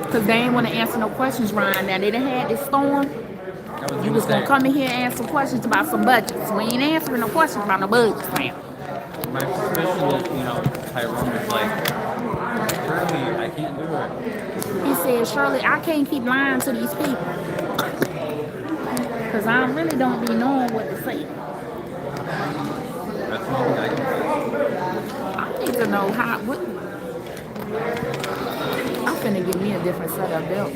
Because they ain't want to answer no questions, Ryan. Now, they done had this storm. I was You gonna was going to say come in here and answer questions about some budgets. We ain't answering no questions about no budgets, man. my suspicion is, Tyrone is like, Shirley, I can't do it. He said, Shirley, I can't keep lying to these people. Because I really don't be knowing what to say. That's the only thing I can say. I need to know how. What, I'm finna get me a different set of belt.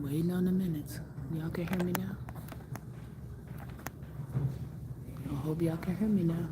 Waiting on the minutes. Y'all can hear me now? I hope y'all can hear me now.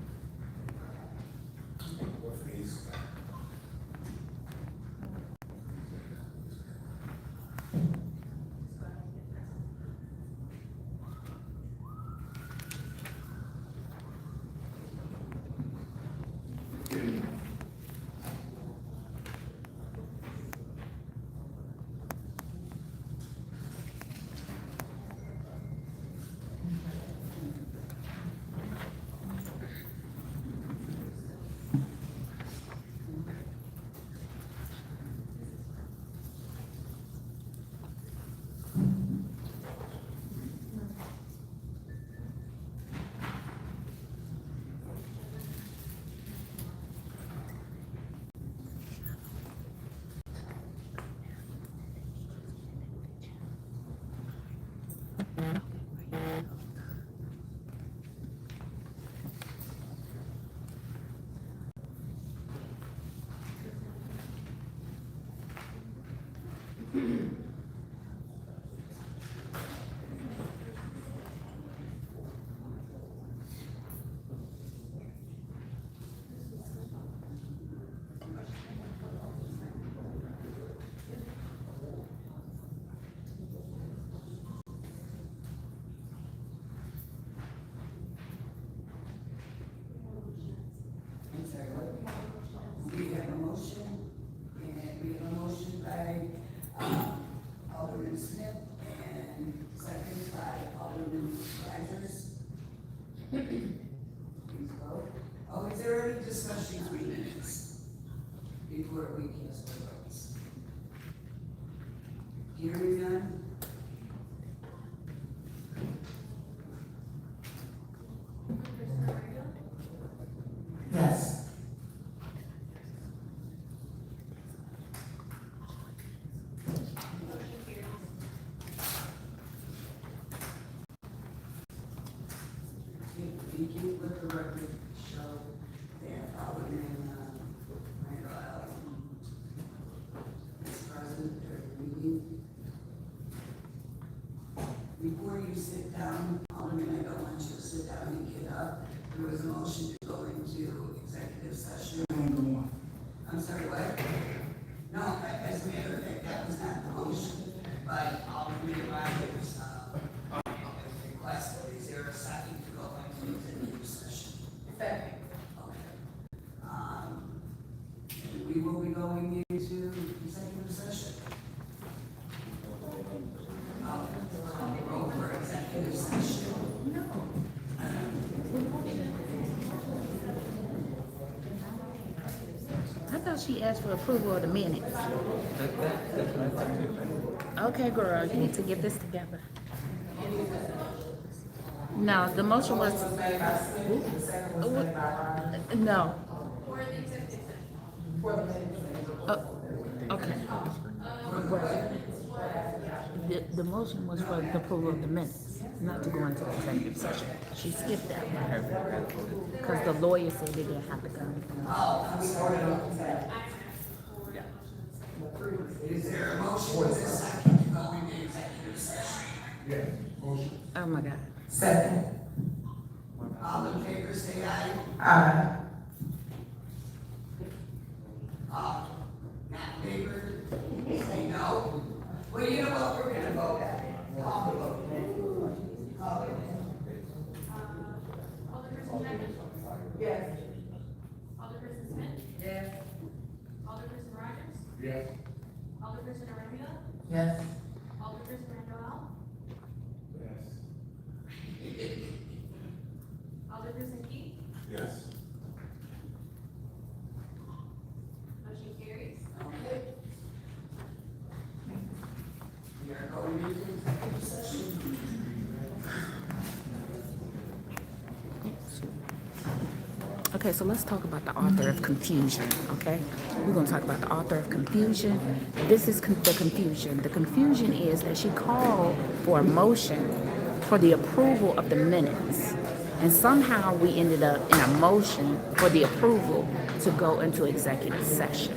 We have a motion, and we have a motion by Alderman Smith and second by Alderman Rogers. Please vote. Oh, is there any discussion on minutes before we cast our votes? Hearing none? Yes. Thank you. Let the record show that Alderman Randall Allen is present during the meeting. Before you sit down, Alderman, I don't want you to sit down and get up. There was a motion to go into executive session. I'm sorry, what? No, as a matter of fact, that was not the motion, but Alderman Rogers requested, is there a second to go into executive session? Second. Okay. And we will be going into executive session. Roll for executive session. I thought she asked for approval of the minutes. That's what I thought too. Okay, girl, you need to get this together. No, the motion was. No. Okay. The motion was for the approval of the minutes, not to go into executive session. She skipped that one. Because the lawyer said they didn't have to come. Is there a motion with a second to go into executive session? Yeah, motion. Oh my God. Second. All in favor, say aye. Aye. Not in favor, say no. Well, you know what, we're gonna vote at it. Call the vote. Call it. Alderperson Jennings? Yes. Alderperson Smith? Yes. Alderperson Rogers? Yes. Alderperson Arundel? Yes. Alderperson Randall? Yes. Alderperson Key? Yes. Motion carries. Okay. We are going into executive session. Okay, so let's talk about the author of confusion, okay? We're going to talk about the author of confusion. This is the confusion. The confusion is that she called for a motion for the approval of the minutes. And somehow we ended up in a motion for the approval to go into executive session,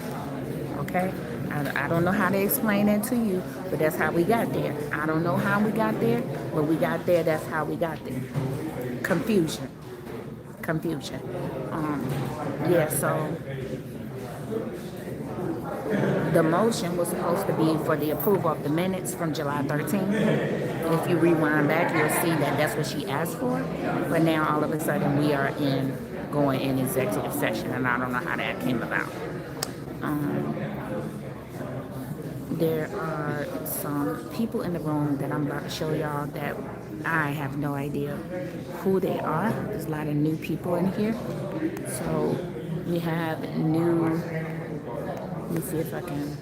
okay? I don't know how to explain it to you, but that's how we got there. I don't know how we got there, but we got there. That's how we got there. Confusion. Confusion. Yeah, so the motion was supposed to be for the approval of the minutes from July 13th. If you rewind back, you'll see that that's what she asked for. But now all of a sudden we are going in executive session, and I don't know how that came about. There are some people in the room that I'm about to show y'all that I have no idea who they are. There's a lot of new people in here. So we have let me see if I can.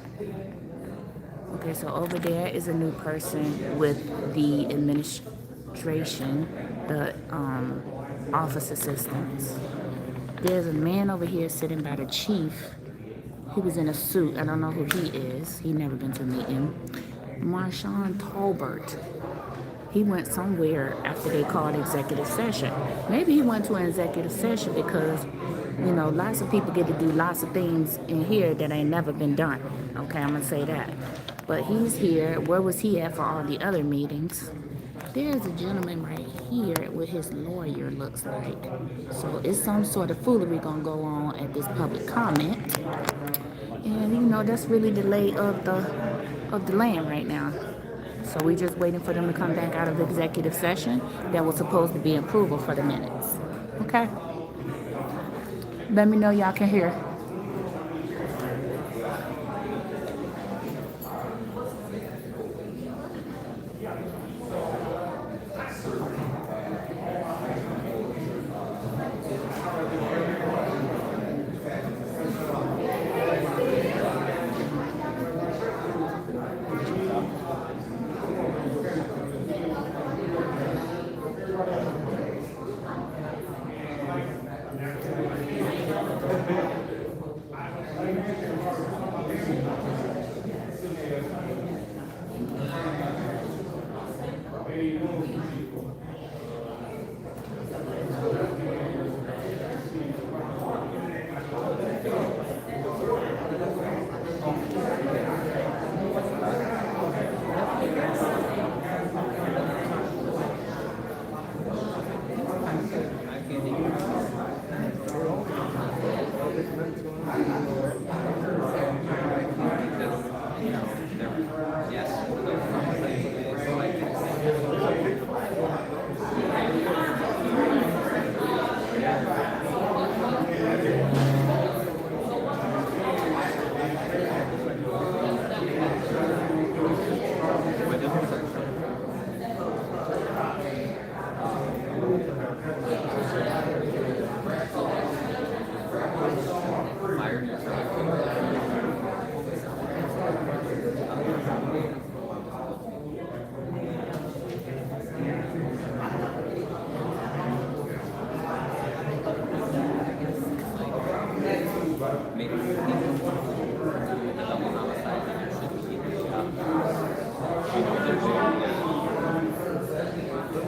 Okay, so over there is a new person with the administration, the office assistants. There's a man over here sitting by the chief. He was in a suit. I don't know who he is. He never been to meet him. Marshawn Tolbert. He went somewhere after they called executive session. Maybe he went to an executive session because, you know, lots of people get to do lots of things in here that ain't never been done. Okay, I'm going to say that. But he's here. Where was he at for all the other meetings? There's a gentleman right here with his lawyer, looks like. So it's some sort of foolery going to go on at this public comment. And, you know, that's really the lay of the land right now. So we're just waiting for them to come back out of executive session. That was supposed to be approval for the minutes. Okay? Let me know y'all can hear.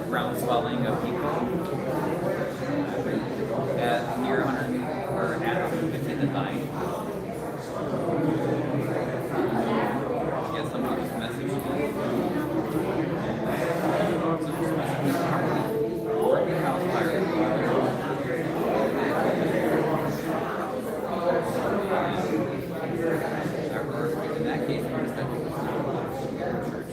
Ground swelling of people at near 100 or at 150 the line. Get somebody to message me. Working house fire. In that case, I'm just church.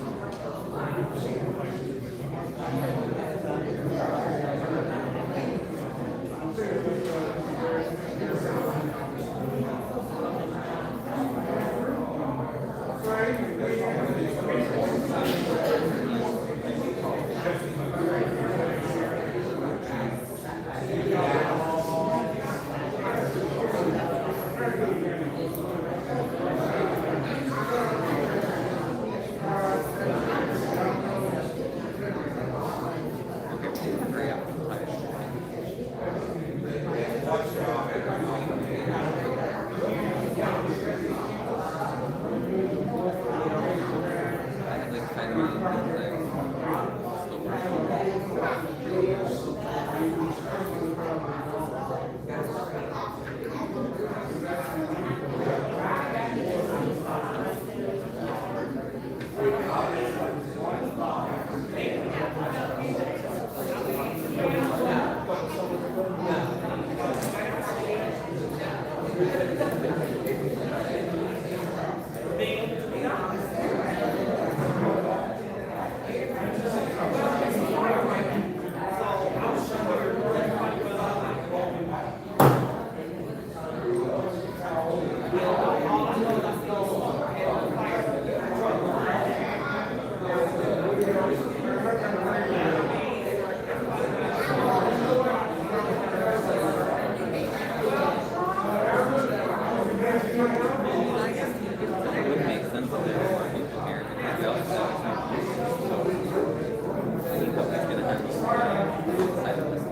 It would make sense if there were more people here because they also I think what he's gonna have side of this.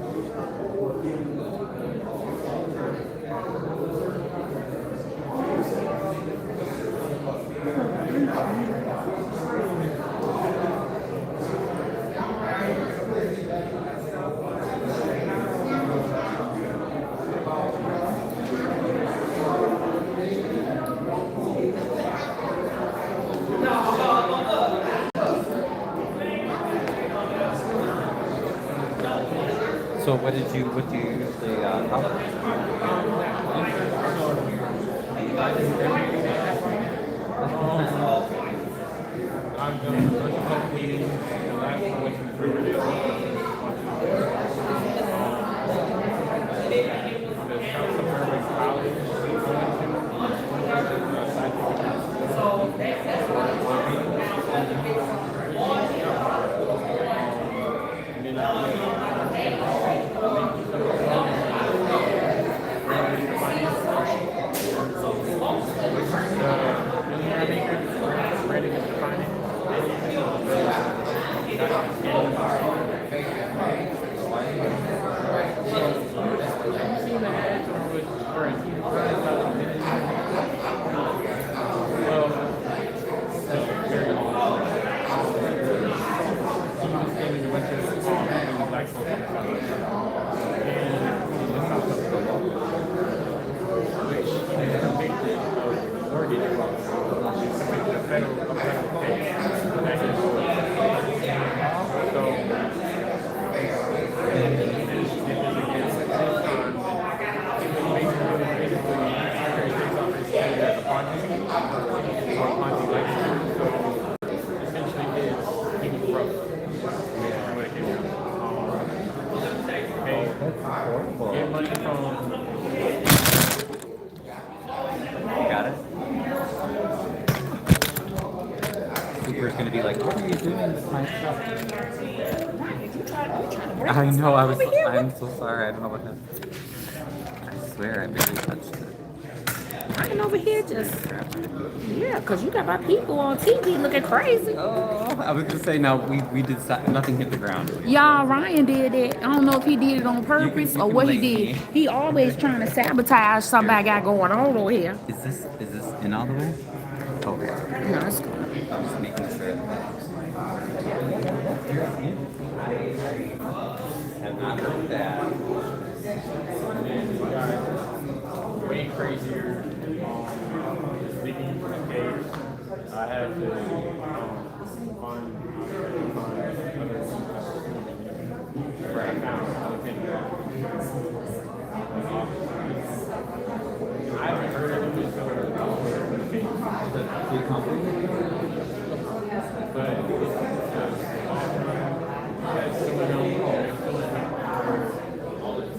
So what do you usually talk I'm going to public meetings, and that's what's in the video. The South Suburban College. And then ready to define get money from Got it? Cooper's gonna be like, what are you doing with my stuff? I know, I'm so sorry, I don't know what happened. I swear I barely touched it. Ryan over here just, yeah, because you got my people on TV looking crazy. Oh, I was gonna say, no, we did, nothing hit the ground. Y'all, Ryan did it. I don't know if he did it on purpose you or can what he blame did. me. He always trying to sabotage something I got going on over here. Is this in all the way? Okay. No, it's cool. I'm just making sure. Have not heard that. way crazier. Speaking for the case, I had to find other where I found other things. I haven't heard of this for the case, Big company? but it's still going all this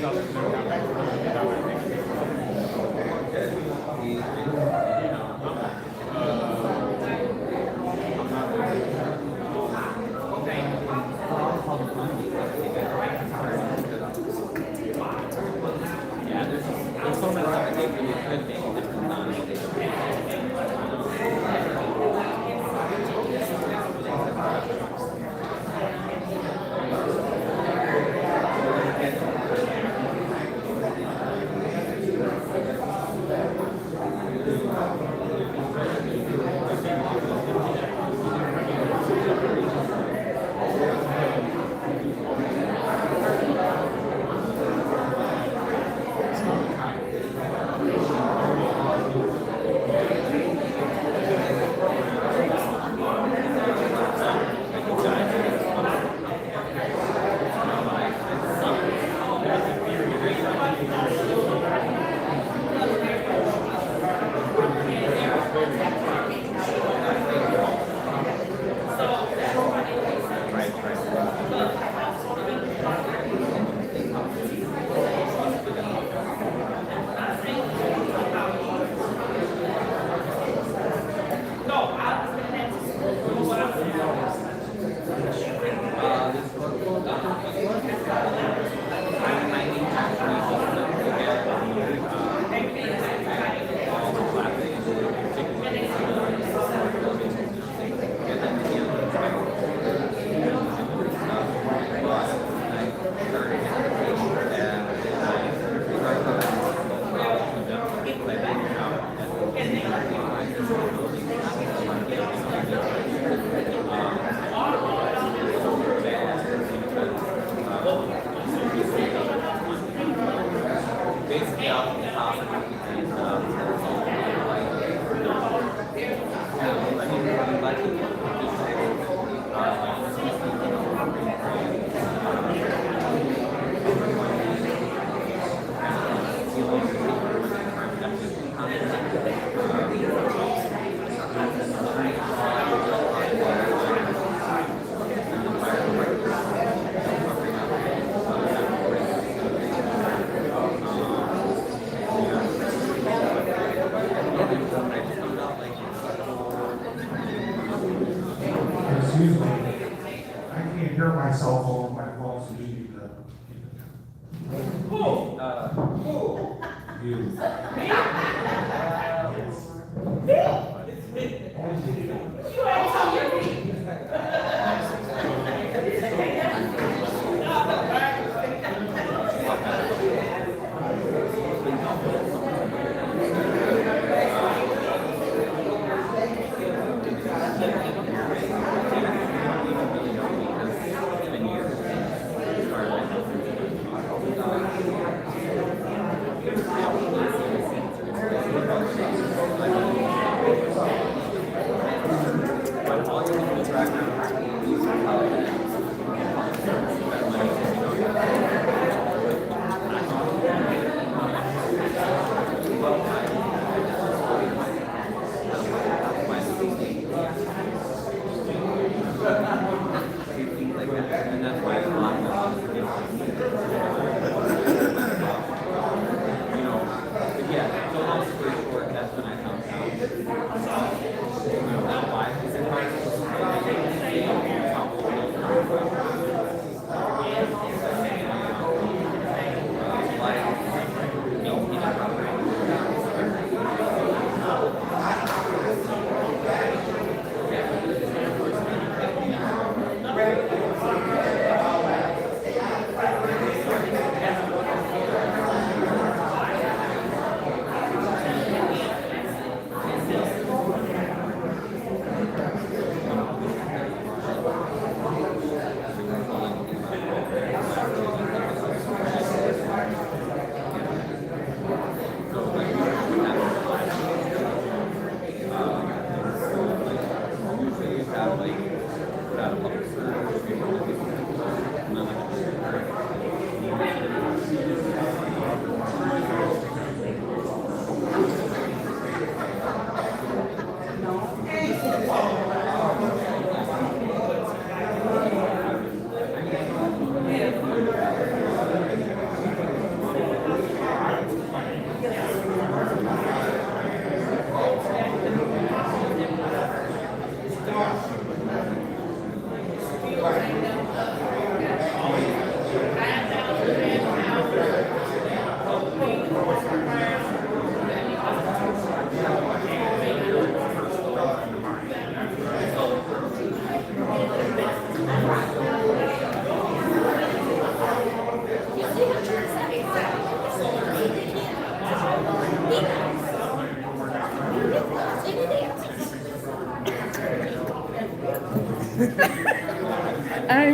out to them down there. Yeah, there's so much that they really could make a difference on it. Basically, out the top and Excuse me, I can't hear myself over my phone, so you need to. You.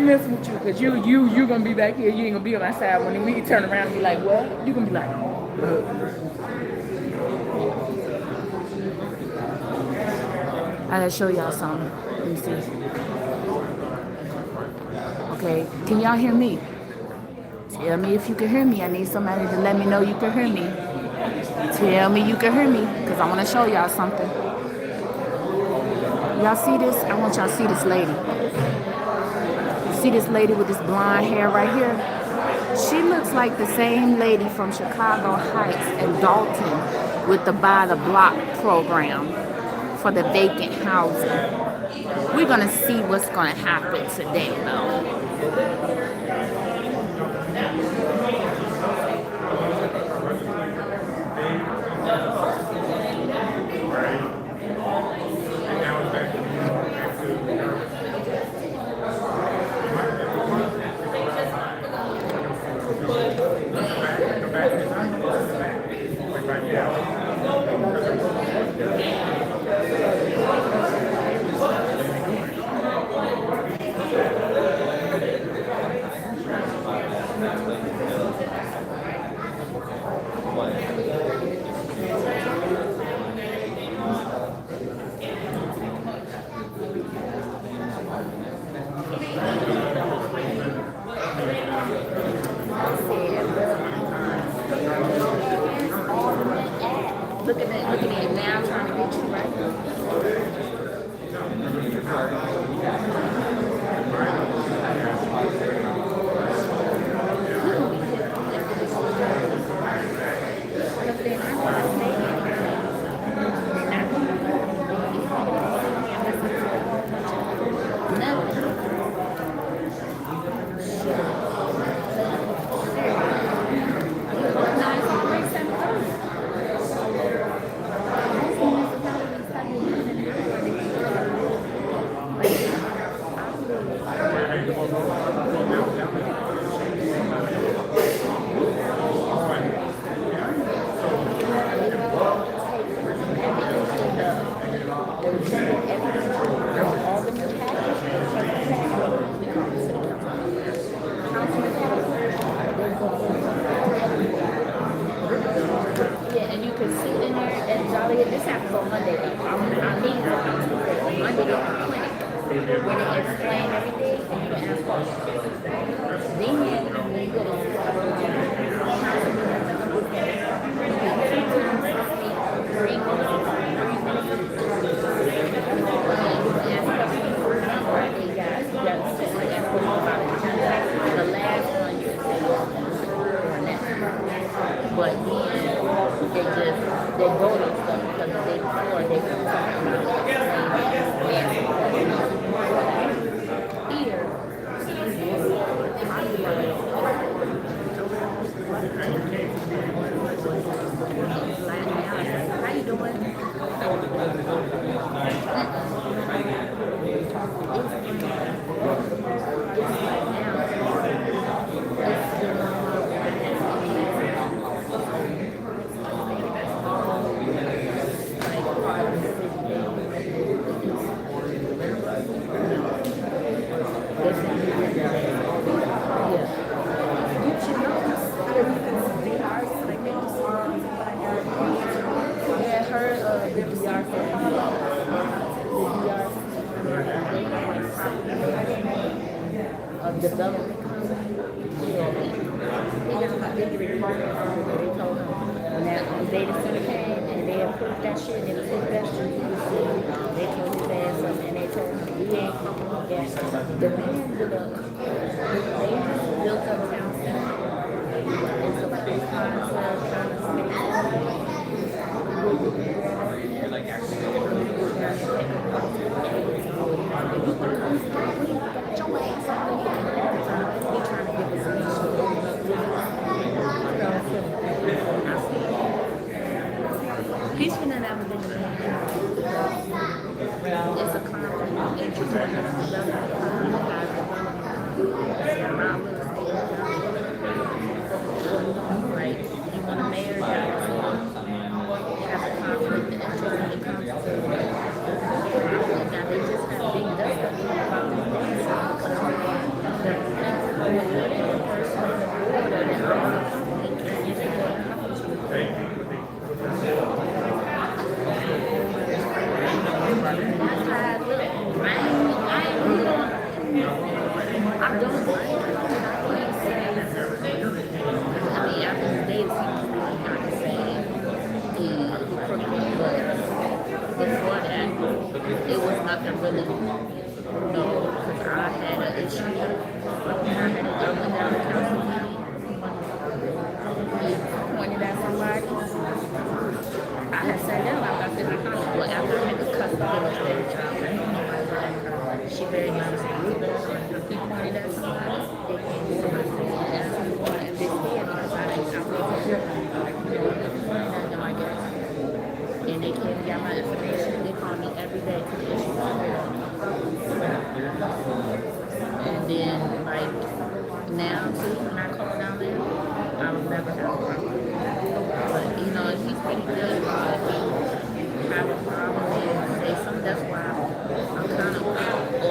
messing with you, cause you gonna be back here. You ain't gonna be on my side when we turn around and be like, what? You gonna be like, I gotta show y'all something. Let me see. Okay, can y'all hear me? Tell me if you can hear me. I need somebody to let me know you can hear me. Tell me you can hear me, cause I wanna show y'all something. Y'all see this? I want y'all to see this lady. See this lady with this blonde hair right here? She looks like the same lady from Chicago Heights and Dalton with the Buy the Block program for the vacant housing. We're gonna see what's gonna happen today though. Look at it now, I'm trying to get you right. Yeah, and you can sit in there and jolly. This happens on Monday. I mean, on Tuesday. Monday they have a clinic where they explain everything and you can ask questions. Then when you go but then they vote on stuff because the day before they were talking about here. How you doing? Development. Yeah. They got my big report. They told them when that data center came and they approved that shit, they was his best shit. They told his ass up and they told him we ain't coming up there. The man with the they built up town center. And so like this concept trying he's gonna never been to it's a conflict of interest. I don't like it. I can't say. I mean, after the days, I can see the crooked, but before that, it was nothing really. No, because I had an issue. I went down to council meeting. Pointed at somebody. I had sat down after I said my comment. Well, after I had the custody of the baby child, she very nice. He pointed at somebody. They came to my face and asked me why and they scared because I wasn't here. Nothing like that. And they came and got my information. They called me every day to the issue. And then, like, now, too, when I call down there, I would never have a problem. But, you know, he's pretty good, but I have a problem and say something. That's why I'm kind of, well,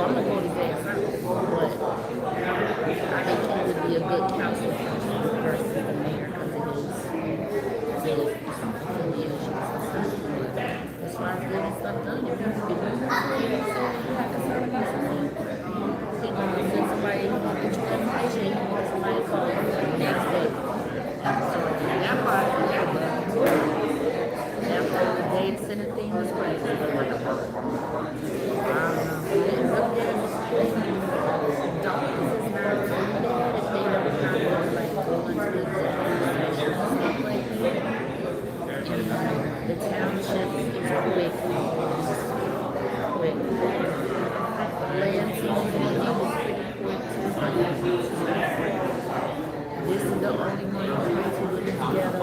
I'm going to go to bed first, but I think he would be a good council versus the mayor because it is really issues and stuff. As far as getting stuff done, if you can do it, you're not concerned about something. He going to send somebody, he going to get you information, he going to get somebody to call you next day. So that part, after the babysitting thing was crazy. I don't know. Dogs is not really bad if they don't kind of like go into the stuff like that. And the township is quick. Land season is pretty quick. This is the only one who's going to live together.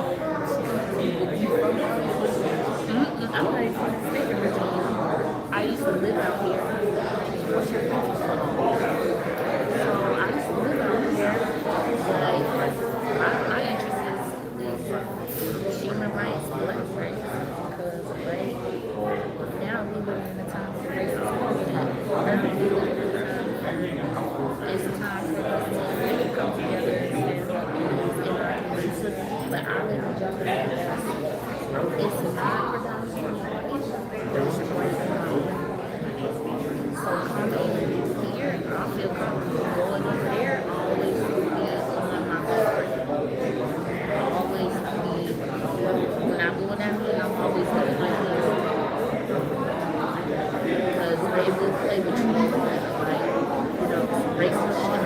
I'm not even from the state originally. I used to live out here. What's your name? So I used to live out here. Like, my interest is human rights, black rights. Because, right, now we live in a time of racism. It's time for us to really come together and stand up and but I live in Japan. It's not predominantly white. So coming here, I feel comfortable going over there. Always be on my board. Always be when I'm going out here, I'm always going like this. Because they will play with you like, racist shit.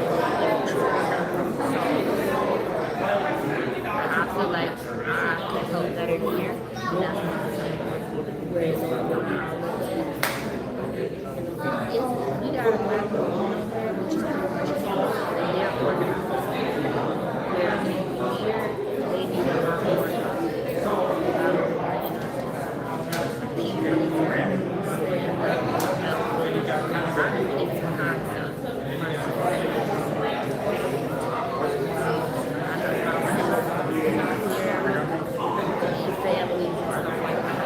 I feel like I can help better here. Whereas we got a black woman there, which is pretty much and they're organized. Where here, they need a lot more help. People stand up, help with it's constant. Families and stuff like that.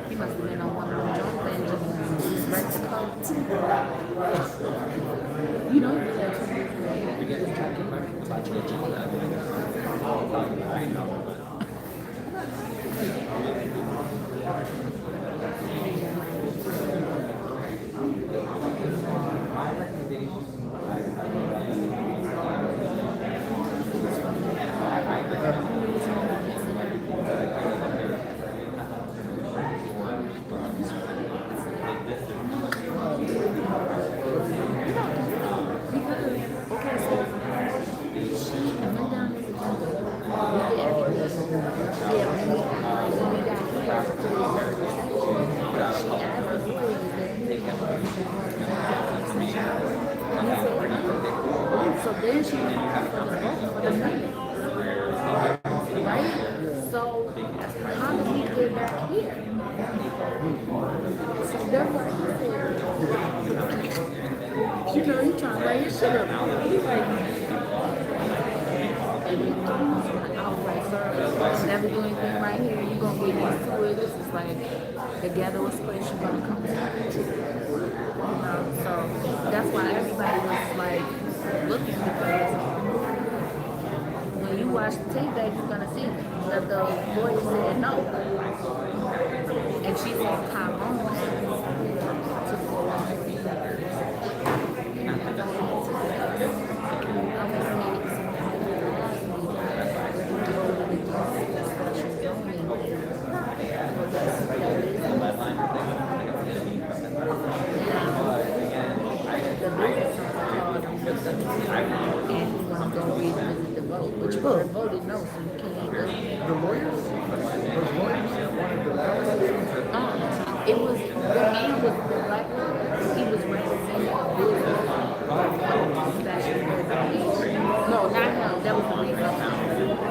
He must have been on one of them jump engines and right to coat. You know, so then she went for the money. Right? So how did we get back here? So that's why he said, he trying to lay his shit up. He's like, I was like, sir, never do anything right here. You're going to get used to it. This is like, together with space, you're going to come back. You know, so that's why everybody was like, looking because when you watch the tape back, you're going to see the lawyer said no. And she said Tyrone has to go on. But you voted no, so you can't. The lawyers? Those lawyers wanted the It was the man was the black man. He was representing a business. No, not him. That was the reason.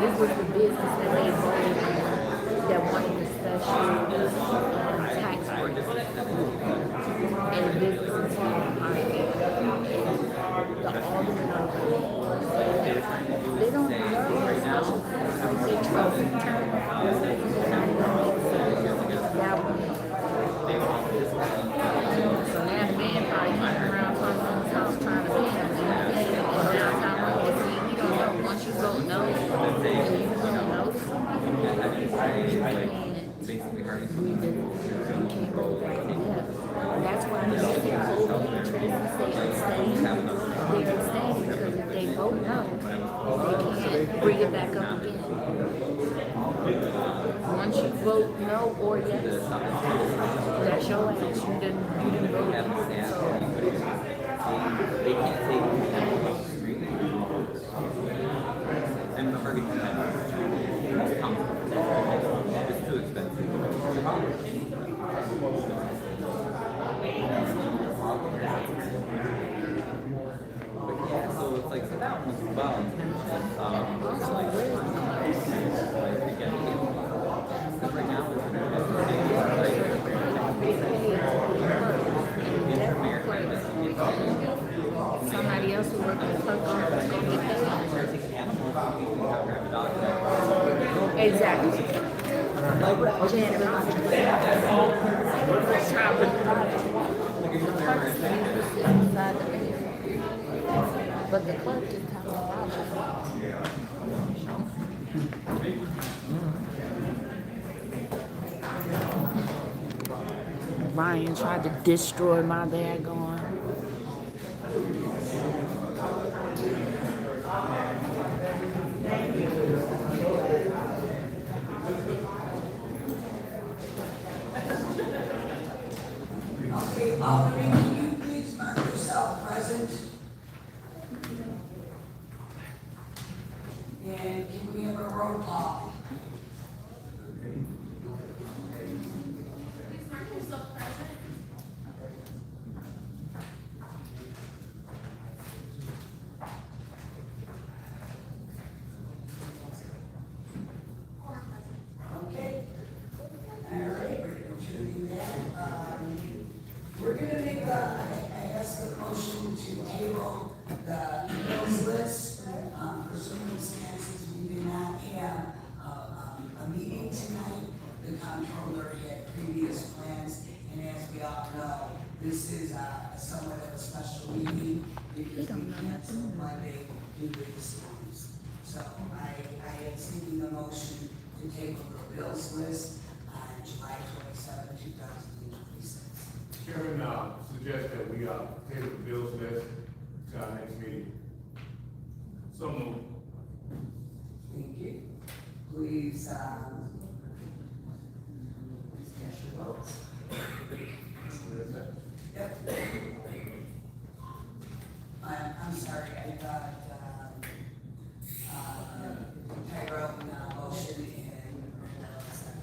This was the business that they voted on that wanted the special tax break. And the business is here in Harvey. The alderman of they don't know right now. They trust him. So now the man probably running around Tyrone house trying to be him. And now Tyrone is saying, we don't know. Once you vote no, and you don't know, Basically, Harvey. you can't go back. Yeah. That's why he said, over here, Tracy said, stay. They can stay because if they vote no, they can't bring it back up again. Once you vote no or yes, that's your ass. You didn't vote. So, They can't take it off the street. And the Harvey can have it's too expensive. But yeah, so it's like, so that one was well intentioned. It's like, again, because right now, somebody else who worked in the clerk office go get paid. Exactly. Janet Rogers. Top of the project. The clerk used to sit inside the bed. But the clerk is top of the project. Ryan tried to destroy my daggone. Okay, Alderman, can you please mark yourself present? And can we have a roll call? Please mark yourself present. Quorum present. Okay. All right, we're going to do that. We're gonna make I ask a motion to table the bills list. For circumstances, we did not have a meeting tonight. The comptroller had previous plans, and as we all know, this is somewhat of a special meeting because we canceled Monday due to the storms. So I am seeking a motion to table the bills list on July 27, 2026. Chairman, suggest that we table the bills list to our next meeting. So moved. Thank you. Please, cast your votes. Yep. I'm sorry, I got, Tyrone, motion and, second.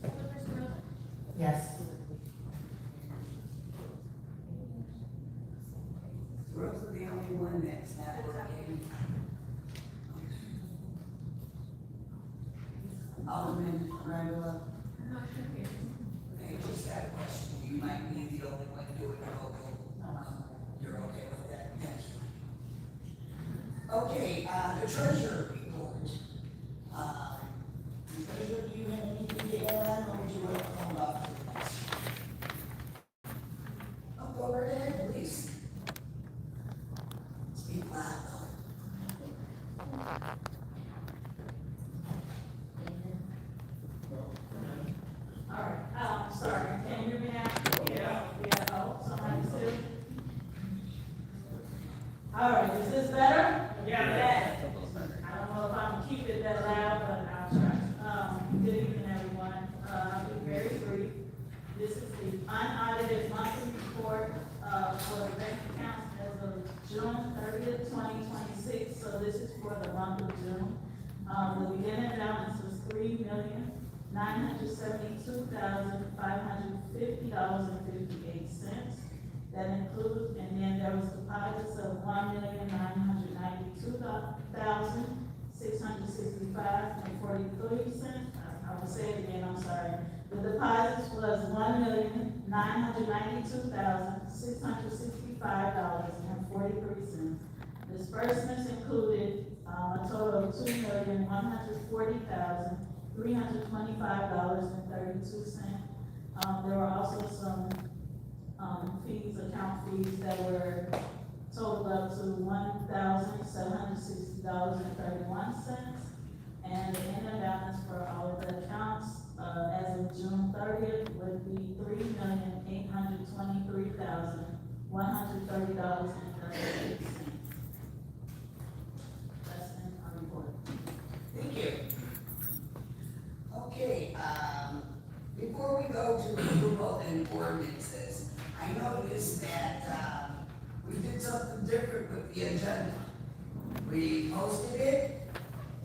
Alderperson Rosen. Yes. Rose is the only one that's not working. Alderman Randall, Motion carries. I just got a question. You might be the only one doing the roll call. You're okay with that? Thank you. Okay, the treasurer report. The treasurer, do you have anything to add? go right ahead, please. Speak loud though. All right, sorry, can you hear me now? Yeah, oh, somebody still? All right, is this better? Yeah. I don't know if I'm gonna keep it that loud, but I'll try. Good evening, everyone. I'll be very brief. This is the unaudited monthly report, for the bank accounts as of June 30th, 2026. So this is for the month of June. The beginning balance was $3,972,550.58. That includes, and then there was deposits of $1,992,665.43. I will say it again, I'm sorry. The deposits was $1,992,665.43. Disbursements included a total of $2,140,325.32. There were also some fees, account fees that were totaled up to $1,760.31. And the ending balance for all of the accounts as of June 30th would be $3,823,130.38. That's in our report. Thank you. Okay, before we go to approval and ordinances, I noticed that, we did something different with the agenda. We posted it,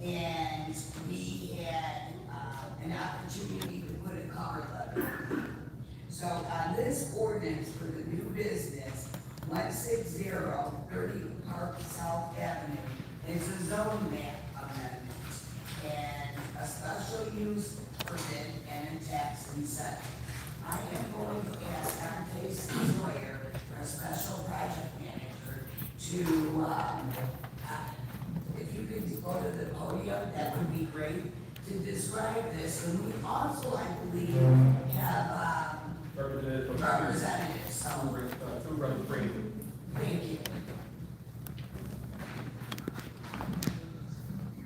and we had, an opportunity to put a cover letter. So on this ordinance for the new business, 16030 Park South Avenue, is a zone map amendment and a special use permit and a tax incentive. I am going to ask Dante Sawyer, our special project manager, to, if you could go to the podium, that would be great, to describe this. And we also, I believe, have, representatives, so, thank you.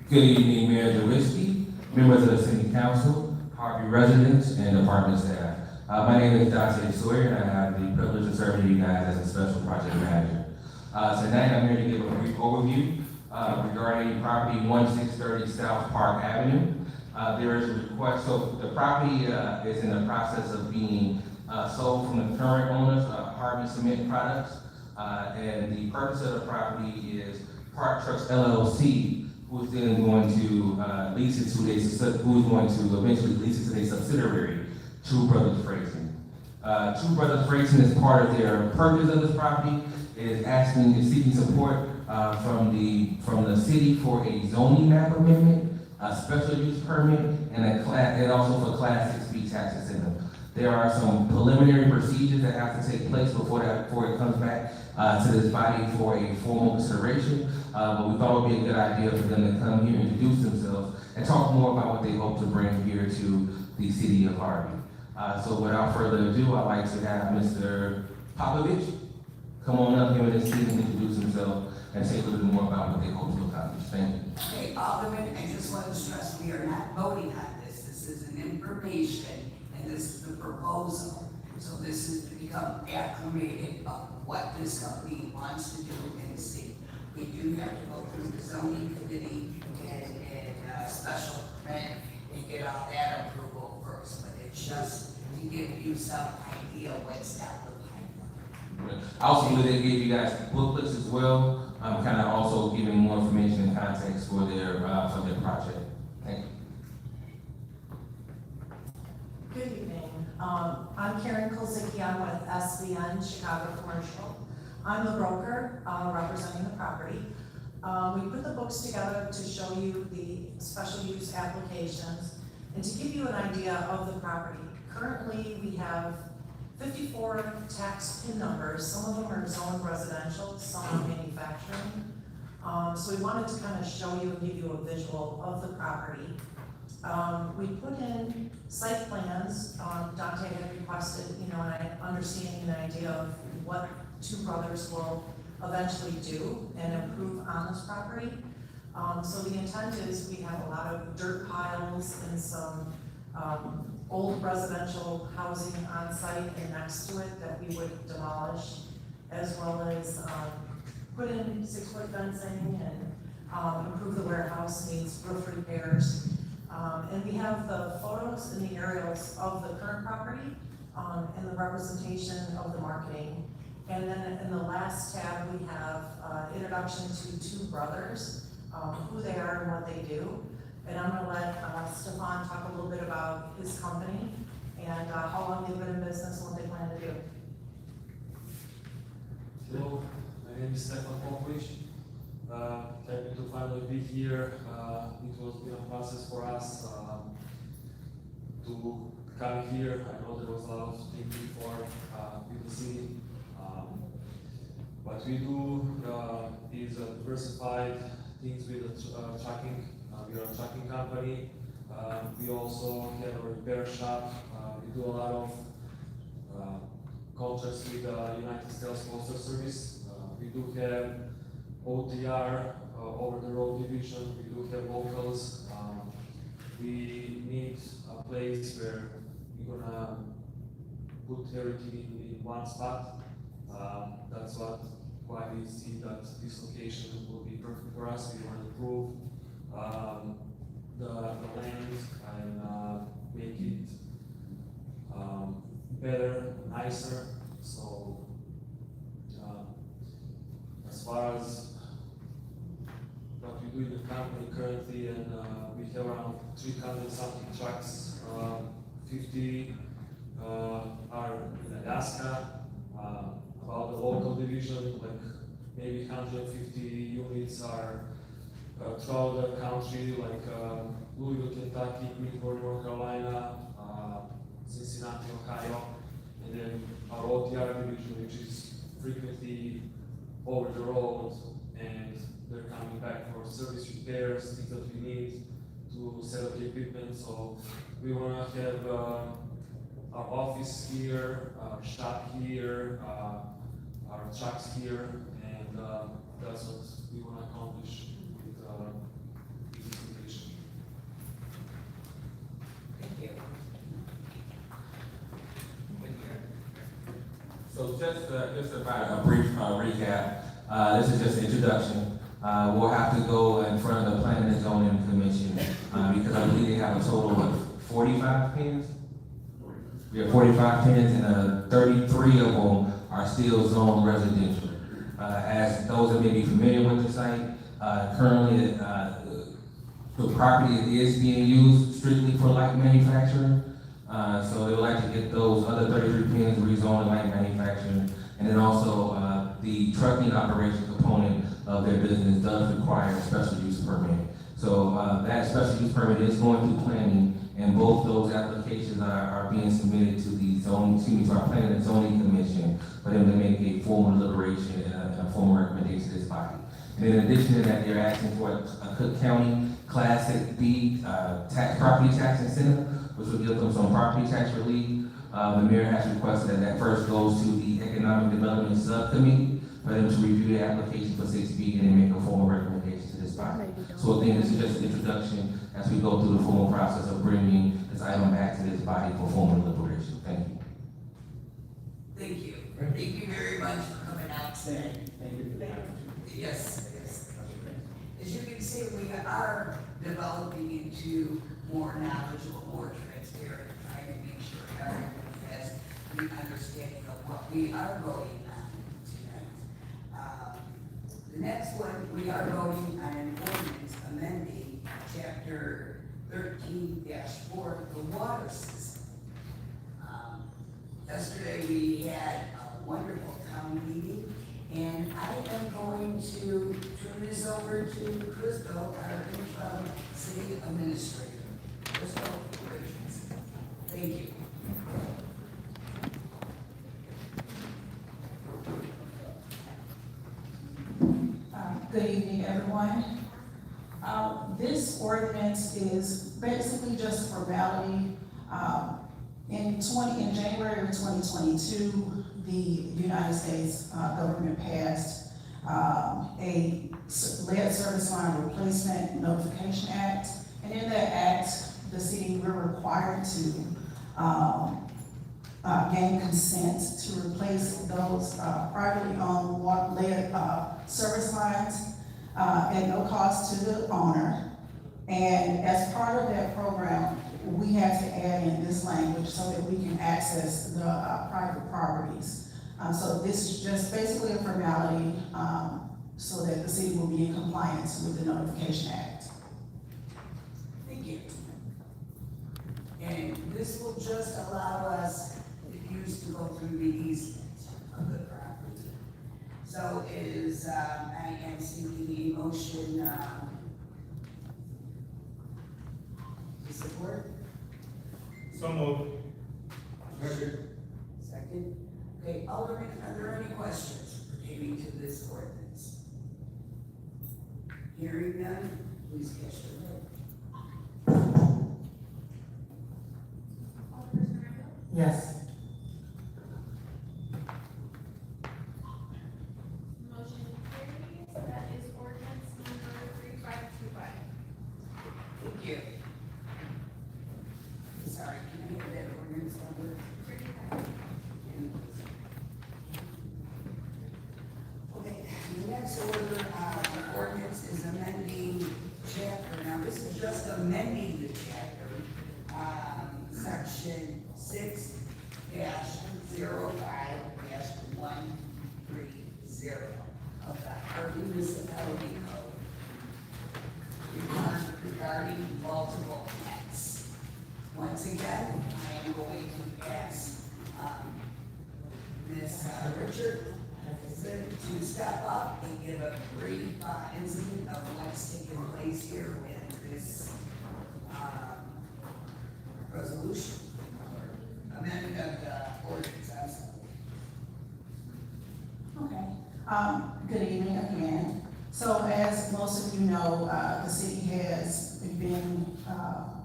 Good evening, Mayor Lewinsky, members of the City Council, Harvey residents, and department staff. My name is Dante Sawyer, and I have the privilege of serving you guys as a special project manager. Tonight, I'm here to give a brief overview regarding property 1630 South Park Avenue. There is a request, so the property is in the process of being sold from the current owners, Harvey Cement Products. And the purpose of the property is Park Trucks LLC, who's then going to lease it to who's going to eventually lease it to their subsidiary, Two Brothers Freighting. Two Brothers Freighting, as part of their purchase of this property, is seeking support from the city for a zoning map amendment, a special use permit, and also for Class 6B tax incentive. There are some preliminary procedures that have to take place before it comes back to this body for a formal consideration. But we thought it would be a good idea for them to come here, introduce themselves, and talk more about what they hope to bring here to the city of Harvey. So without further ado, I'd like to have Mr. Popovich come on up here in this seat and introduce himself and say a little bit more about what they hope to accomplish. Thank you. Okay, Alderman, I just want to stress, we are not voting on this. This is an information, and this is the proposal. So this is to become acclimated of what this company wants to do in the city. We do have to go through the zoning committee and special permit and get all that approval first, but it's just to give you some idea what's that looking like. I also believe they gave you guys booklets as well, kind of also giving more information and context for their project. Thank you. Good evening. I'm Karen Kolzicki. I'm with SVN Chicago Commercial. I'm the broker representing the property. We put the books together to show you the special use applications and to give you an idea of the property. Currently, we have 54 tax PIN numbers. Some of them are zoned residential, some are manufacturing. So we wanted to kind of show you and give you a visual of the property. We put in site plans. Dante had requested, an understanding and idea of what two brothers will eventually do and improve on this property. So the intent is we have a lot of dirt piles and some old residential housing on site and next to it that we would demolish, as well as put in 6-foot fencing and improve the warehouse, needs roof repairs. And we have the photos and the aerials of the current property and the representation of the marketing. And then in the last tab, we have introduction to two brothers, who they are and what they do. And I'm gonna let Stefan talk a little bit about his company and how long they've been in business and what they plan to do. Hello, my name is Stefan Popovic. Happy to finally be here. It was been a process for us to come here. I know there was a lot of thinking for with the city. What we do is diversified things with trucking. We are a trucking company. We also have a repair shop. We do a lot of contracts with the United States Postal Service. We do have OTR, over the road division. We do have locals. We need a place where we're gonna put everything in one spot. That's why we see that this location will be perfect for us. We want to improve the land and make it better, nicer. So as far as what we do in the company currently, and we have around 300 something trucks, 50 are in Alaska. About the local division, like maybe 150 units are throughout the country, like Louisville, Kentucky, Greensboro, North Carolina, Cincinnati, Ohio, and then our OTR division, which is frequently over the road, and they're coming back for service repairs, things that we need to set up the equipment. So we want to have our office here, our shop here, our trucks here, and that's what we want to accomplish with this application. Thank you. So just about a brief recap. This is just an introduction. We'll have to go in front of the Planning and Zoning Commission because I believe they have a total of 45 pins. We have 45 pins and 33 of them are still zoned residential. As those that may be familiar with the site, currently the property is being used strictly for light manufacturing. So they would like to get those other 33 pins rezoned light manufacturing. And then also the trucking operation component of their business does require a special use permit. So that special use permit is going through planning, and both those applications are being submitted to the to our Planning and Zoning Commission for them to make a formal deliberation and a formal recommendation to this body. And in addition to that, they're asking for a Cook County Classic B property tax incentive, which will give them some property tax relief. The mayor has requested that first goes to the Economic Development Subcommittee for them to review the application for 6B and then make a formal recommendation to this body. So again, this is just an introduction as we go through the formal process of bringing this item back to this body for formal deliberation. Thank you. Thank you. Thank you very much for coming out today. Thank you for the opportunity. Yes, yes. As you can see, we are developing into more knowledgeable, more transparent, trying to make sure everyone has the understanding of what we are voting on tonight. The next one, we are voting on an ordinance amending chapter 13-4, the water system. Yesterday we had a wonderful town meeting, and I am going to turn this over to Crystal, our interim city administrator. Crystal, thank you. Good evening, everyone. This ordinance is basically just formality. In January of 2022, the United States government passed a lead service line replacement notification act. And in that act, the city, we're required to gain consent to replace those privately owned lead service lines at no cost to the owner. And as part of that program, we had to add in this language so that we can access the private properties. So this is just basically a formality so that the city will be in compliance with the Notification Act. Thank you. And this will just allow us, it used to go through the easement of the property. So I am seeking a motion, to support. So moved. Second. Okay, Alderman, are there any questions pertaining to this ordinance? Hearing none, please cast your vote. Alderperson Randall? Yes. Motion carries. That is ordinance number 3525. Thank you. Sorry, can I hear that ordinance number? 35. Okay, the next ordinance is amending chapter, now this is just amending the chapter, section 6-05-130 of the Harvey Municipality Code regarding multiple acts. Once again, I am going to ask, Ms. Richard to step up and give a brief incident of what's taking place here in this resolution, amendment of the ordinance. I'm sorry. Okay, good evening again. So as most of you know, the city has been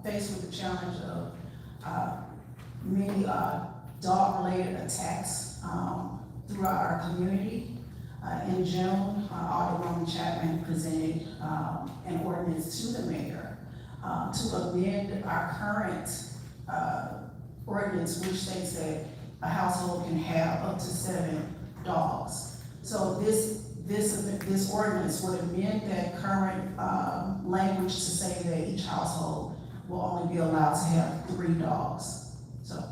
faced with the challenge of many dog-related attacks throughout our community. In June, Alderwoman Chapman presented an ordinance to the mayor to amend our current ordinance, which states that a household can have up to 7 dogs. So this ordinance would amend that current language to say that each household will only be allowed to have 3 dogs. So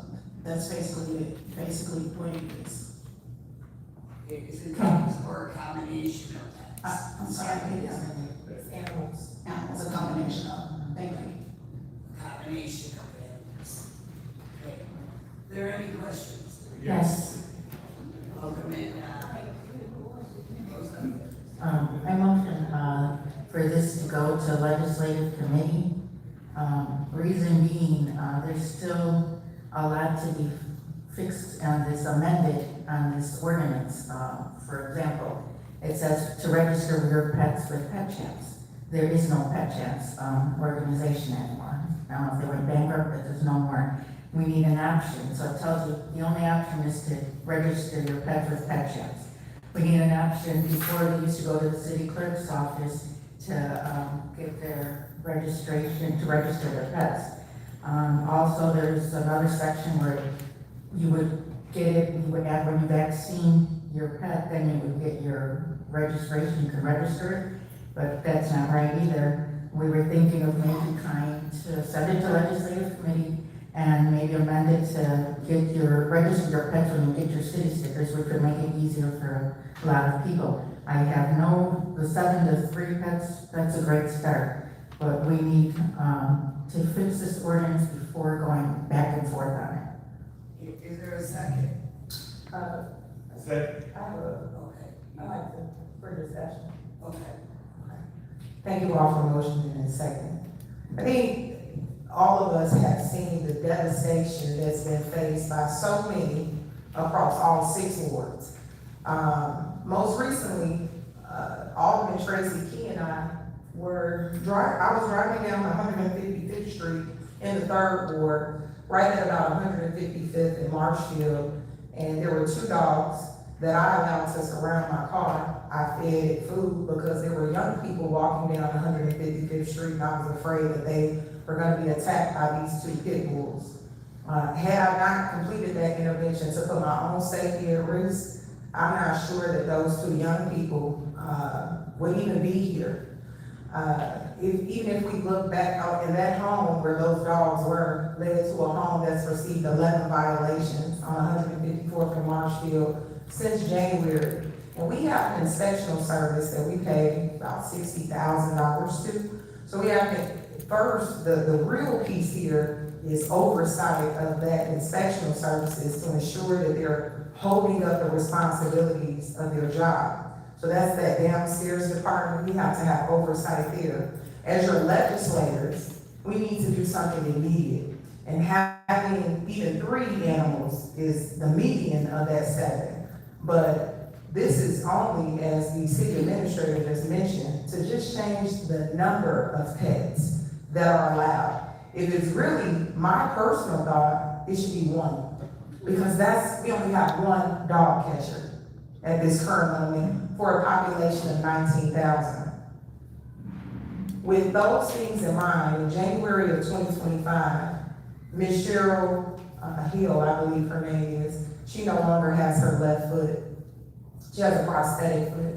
that's basically what it is. Is it dogs or a combination of that? I'm sorry, it is animals. Animals, a combination of, thank you. Combination of animals. Okay. Are there any questions? Yes. Alderman, I motion, for this to go to legislative committee. Reason being, there's still a lot to be fixed on this amended on this ordinance. For example, it says to register your pets with Pet Champs. There is no Pet Champs organization anymore. I don't know if they went bankrupt, but there's no more. We need an option. So it tells you the only option is to register your pet with Pet Champs. We need an option. Before, they used to go to the city clerk's office to get their registration, to register their pets. Also, there's another section where you would get it, you would add when you vaccine your pet, then you would get your registration, you can register it, but that's not right either. We were thinking of maybe trying to send it to legislative committee and maybe amend it to get register your pets when you get your city stickers, which would make it easier for a lot of people. I have the 7 to 3 pets, that's a great start, but we need to fix this ordinance before going back and forth on it. is there a second? Second. Okay. I'd like to, for discussion. Okay. Thank you all for motioning in a second. I think all of us have seen the devastation that's been faced by so many across all 6 wards. Most recently, Alderman Tracy Key and I was driving down 155th Street in the 3rd Ward, right at about 155th and Marshfield, And there were 2 dogs that I allowed to surround my car. I fed it food because there were young people walking down 155th Street, and I was afraid that they were gonna be attacked by these 2 pit bulls. Had I not completed that intervention to put my own safety at risk, I'm not sure that those 2 young people would even be here. Even if we look back out in that home where those dogs were, led to a home that's received 11 violations on 154th and Marshfield since January. And we have an inspectional service that we pay about $60,000 to. So we have to, first, the real piece here is oversight of that inspectional services to ensure that they're holding up the responsibilities of their job. So that's that downstairs department. We have to have oversight there. As your legislators, we need to do something immediate. And having even 3 animals is the median of that 7. But this is only, as the city administrator just mentioned, to just change the number of pets that are allowed. If it's really my personal thought, it should be 1. Because we only have 1 dog catcher at this current moment for a population of 19,000. With those things in mind, in January of 2025, Ms. Cheryl Hill, I believe her name is, she no longer has her left foot. She has a prosthetic foot.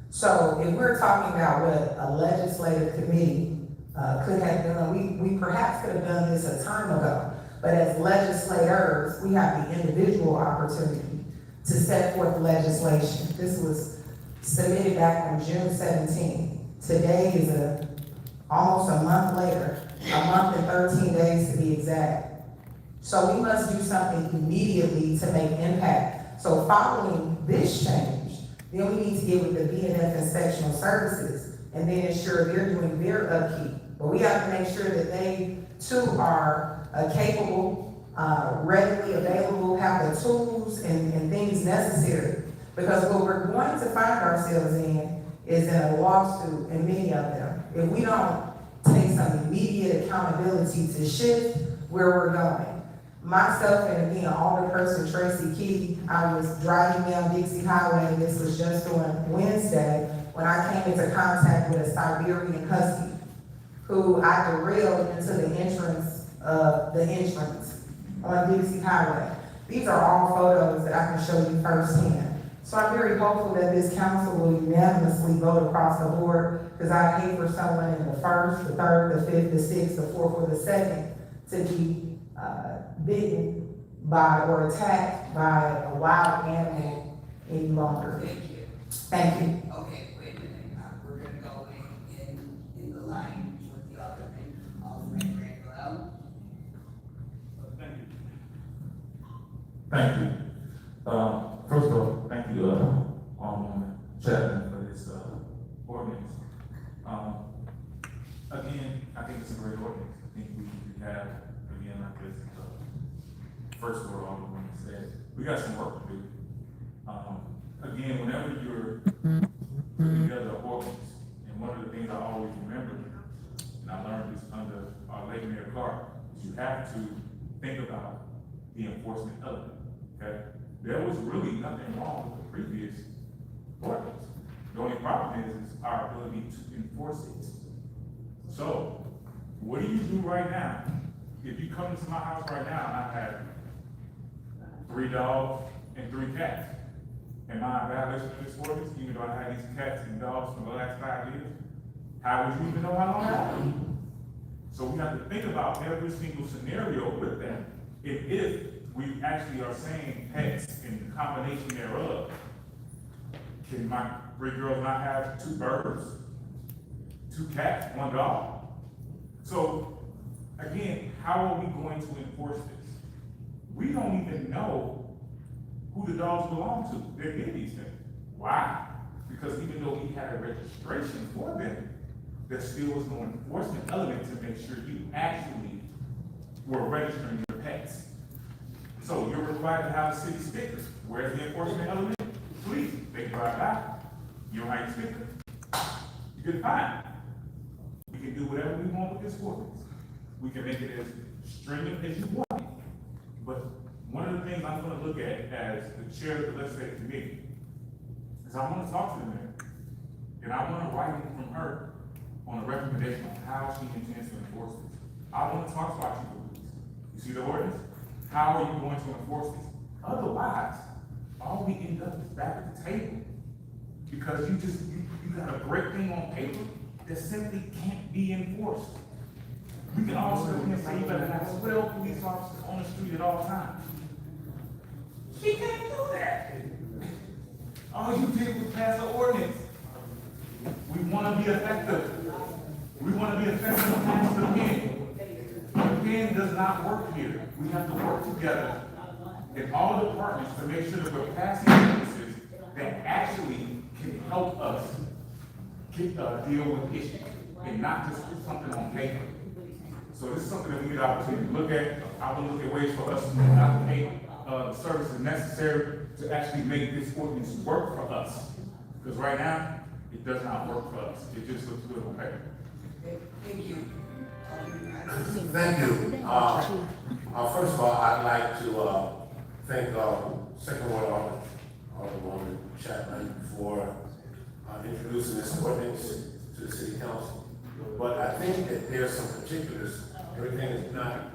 So if we're talking about what a legislative committee could have done, we perhaps could have done this a time ago. But as legislators, we have the individual opportunity to set forth legislation. This was submitted back on June 17th. Today is almost a month later, a month and 13 days to be exact. So we must do something immediately to make impact. So following this change, then we need to get with the BNF inspectional services and then ensure they're doing their upkeep. But we have to make sure that they too are capable, readily available, have the tools and things necessary. Because what we're going to find ourselves in is in a lawsuit, in many of them, if we don't take some immediate accountability to shift where we're going. Myself and again, Alderperson Tracy Key, I was driving down Dixie Highway, and this was just on Wednesday, when I came into contact with a Siberian Husky, who I derailed into the entrance on Dixie Highway. These are all photos that I can show you firsthand. So I'm very hopeful that this council will unanimously vote across the board, because I hate for someone in the 1st, the 3rd, the 5th, the 6th, the 4th, or the 2nd to be bitten by or attacked by a wild animal any longer. Thank you. Thank you. Okay, wait a minute, we're gonna go in the line with the other thing, Alderman Randall. Thank you. First of all, thank you, Alderman Chapman, for this ordinance. Again, I think it's a great ordinance. I think we have, again, like this, first word Alderman said, we got some work to do. Again, whenever you're putting together an ordinance, and one of the things I always remember, and I learned this under our late Mayor Clark, is you have to think about the enforcement element, okay? There was really nothing wrong with the previous ordinance. The only problem is our ability to enforce it. So, what do you do right now? If you come into my house right now and I have 3 dogs and 3 cats, am I in violation of this ordinance, even though I had these cats and dogs for the last 5 years? How would you even know how long I had them? So we have to think about every single scenario with that. If we actually are saying pets and the combination thereof, can my 3 girls not have 2 birds, 2 cats, 1 dog? So again, how are we going to enforce this? We don't even know who the dogs belong to. They're getting these things. Why? Because even though we had a registration for them, there still was no enforcement element to make sure you actually were registering your pets. So you're required to have a city sticker. Where's the enforcement element? Please, they drive by. You don't have your sticker, you get fined. We can do whatever we want with this ordinance. We can make it as stringent as you want it. But one of the things I'm gonna look at as the chair of the legislative committee is I wanna talk to the mayor. And I want a writing from her on a recommendation of how she intends to enforce this. I wanna talk to our chief of police. You see the ordinance? How are you going to enforce this? Otherwise, all we end up is back at the table. Because you got a great thing on paper that simply can't be enforced. We can all sit here and say, you better have 12 police officers on the street at all times. She can't do that. All you did was pass an ordinance. We want to be effective. We want to be effective and pass the pen. The pen does not work here. We have to work together in all departments to make sure that we're passing ordinances that actually can help us deal with issues and not just put something on paper. So this is something that we need an opportunity to look at. I will look at ways for us to allocate the services necessary to actually make this ordinance work for us. Because right now, it does not work for us. It just looks good on paper. Thank you. Thank you. First of all, I'd like to thank Second Ward Alderwoman Chapman for introducing this ordinance to the City Council. But I think that there's some particulars. Everything is not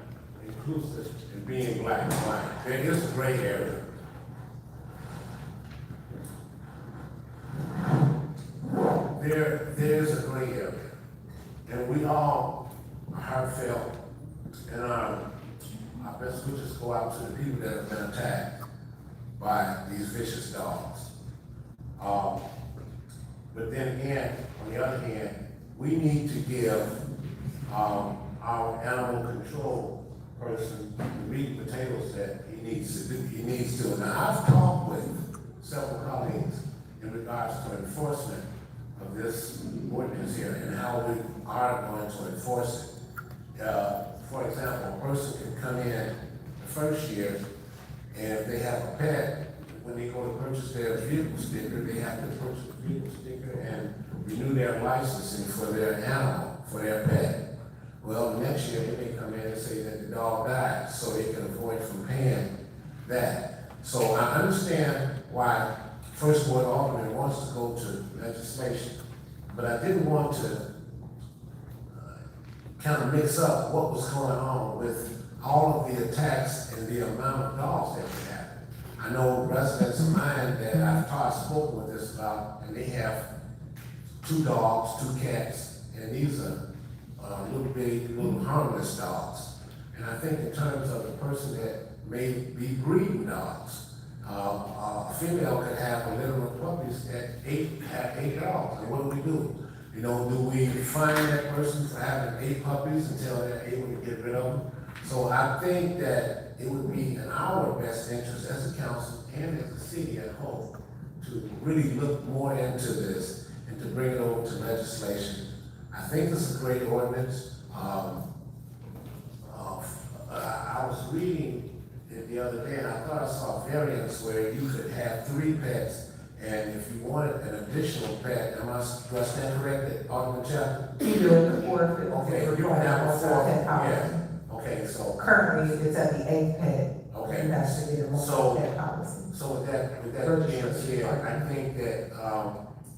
inclusive in being black and white. There is a gray area. There's a gray area. And we all are heartfelt, and our best wishes go out to the people that have been attacked by these vicious dogs. But then again, on the other hand, we need to give our animal control person the meat and potatoes that he needs to do. He needs to. Now, I've talked with several colleagues in regards to enforcement of this ordinance here and how we are going to enforce it. For example, a person can come in the first year, and if they have a pet, when they go to purchase their vehicle sticker, they have to purchase the vehicle sticker and renew their licensing for their animal, for their pet. Well, the next year, they may come in and say that the dog died, so they can avoid from paying that. So I understand why First Ward Alderman wants to go to legislation, but I didn't want to kind of mix up what was going on with all of the attacks and the amount of dogs that we have. I know residents of mine that I've spoken with this about, and they have 2 dogs, 2 cats, and these are little big, little harmless dogs. And I think in terms of the person that may be breeding dogs, a female could have a litter of puppies that have 8 dogs. And what do? You know, do we fine that person for having 8 puppies until they're able to get rid of them? So I think that it would be in our best interest as a council and as a city at whole to really look more into this and to bring it over to legislation. I think this is a great ordinance. I was reading it the other day and I thought I saw variants where you could have 3 pets, and if you wanted an additional pet, do I stand corrected, Alderman Chapman? You do it before. Okay, you don't have a 4th, yeah. Okay, so. Currently, it's at the 8th pet. Okay. You have to get a multiple pet policy. So with that being said, I think that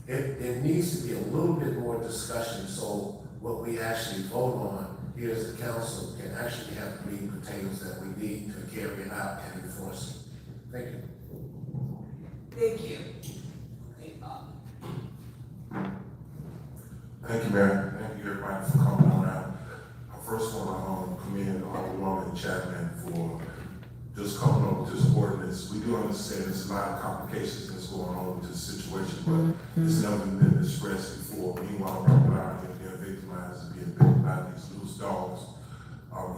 it needs to be a little bit more discussion, so what we actually vote on here as a council can actually have the meat and potatoes that we need to carry it out and enforce it. Thank you. Thank you. Thank you, Mayor. Thank you, everybody, for coming on out. I first want to commend Alderwoman Chapman for just coming up with this ordinance. We do understand there's a lot of complications that's going on with this situation, but it's never been expressed before. Meanwhile, people out here being victimized and being bitten by these loose dogs.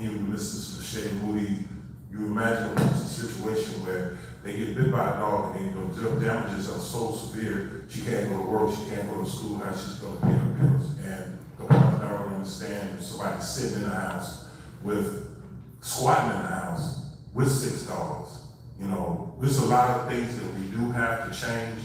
Even Mrs. Shea Moody, you imagine it's a situation where they get bit by a dog and the damages are so severe, she can't go to work, she can't go to school, how she's going to pay her bills. And the one I don't understand if somebody's sitting in the house squatting in the house with 6 dogs. You know, there's a lot of things that we do have to change.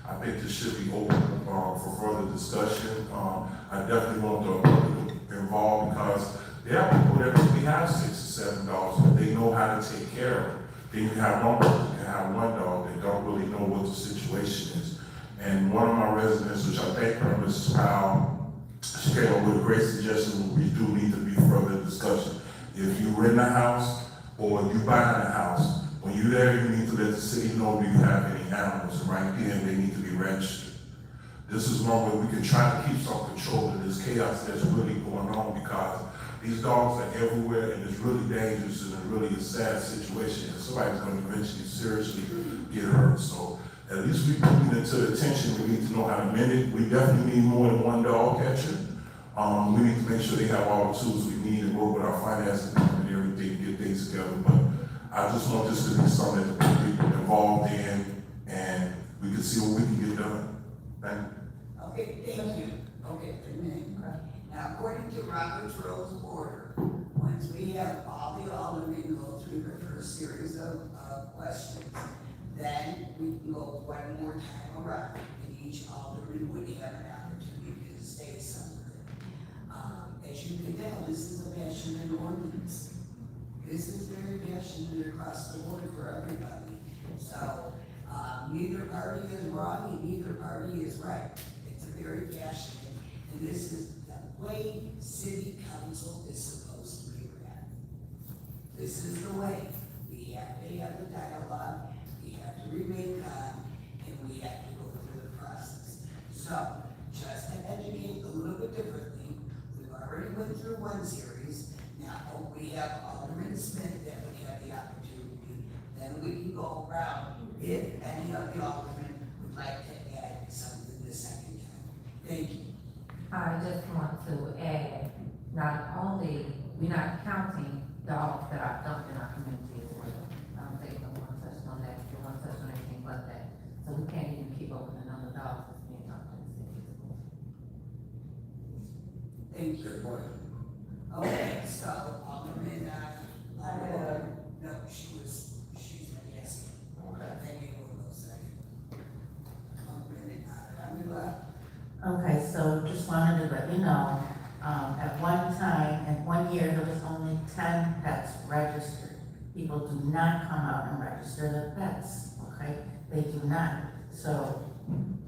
I think this should be open for further discussion. I definitely want the public involved because there are people that really have 6 or 7 dogs, but they know how to take care of them. Then you have one person can have one dog that don't really know what the situation is. And one of my residents, which I thank her, Mrs. Powell, she came up with a great suggestion. We do need to be further discussion. If you rent a house or you buy a house, when you're there, you need to let the city know if you have any animals. And right then, they need to be registered. This is one way we can try to keep some control of this chaos that's really going on, because these dogs are everywhere and it's really dangerous and it's really a sad situation, and somebody's going to eventually seriously get hurt. So at least we put it into attention. We need to know how to mend it. We definitely need more than one dog catcher. We need to make sure they have all the tools we need and work with our finance department and everything, get things together. But I just want this to be something that the people involved in, and we can see what we can get done. Thank you. Okay, thank you. Okay, a minute. Now, according to Robert's Rules of Order, once we have all the aldermen go through the first series of questions, then we can go one more time around, and each alderman would have an opportunity to say something. As you can tell, this is a passionate ordinance. This is very passionate across the board for everybody. So, neither party is wrong and neither party is right. It's very passionate, and this is the way city council is supposed to be ran. This is the way. We have to have the dialogue, we have to remain calm, and we have to go through the process. So, just to educate a little bit differently, we've already went through one series. Now, we have Alderman Smith that we have the opportunity. Then we can go around if any of the aldermen would like to add something the second time. Thank you. I just want to add, not only, we're not counting dogs that are dumped in our community as well. They don't want to touch on that, they don't want to touch on anything but that. So we can't even keep up with the number of dogs that's being dumped in the city. Thank you. Okay, so Alderman, no, she's not asking. Okay. Thank you for those seconds. Alderman, Okay, so just wanted to let you know, at one time, in 1 year, there was only 10 pets registered. People do not come out and register their pets, okay? They do not. So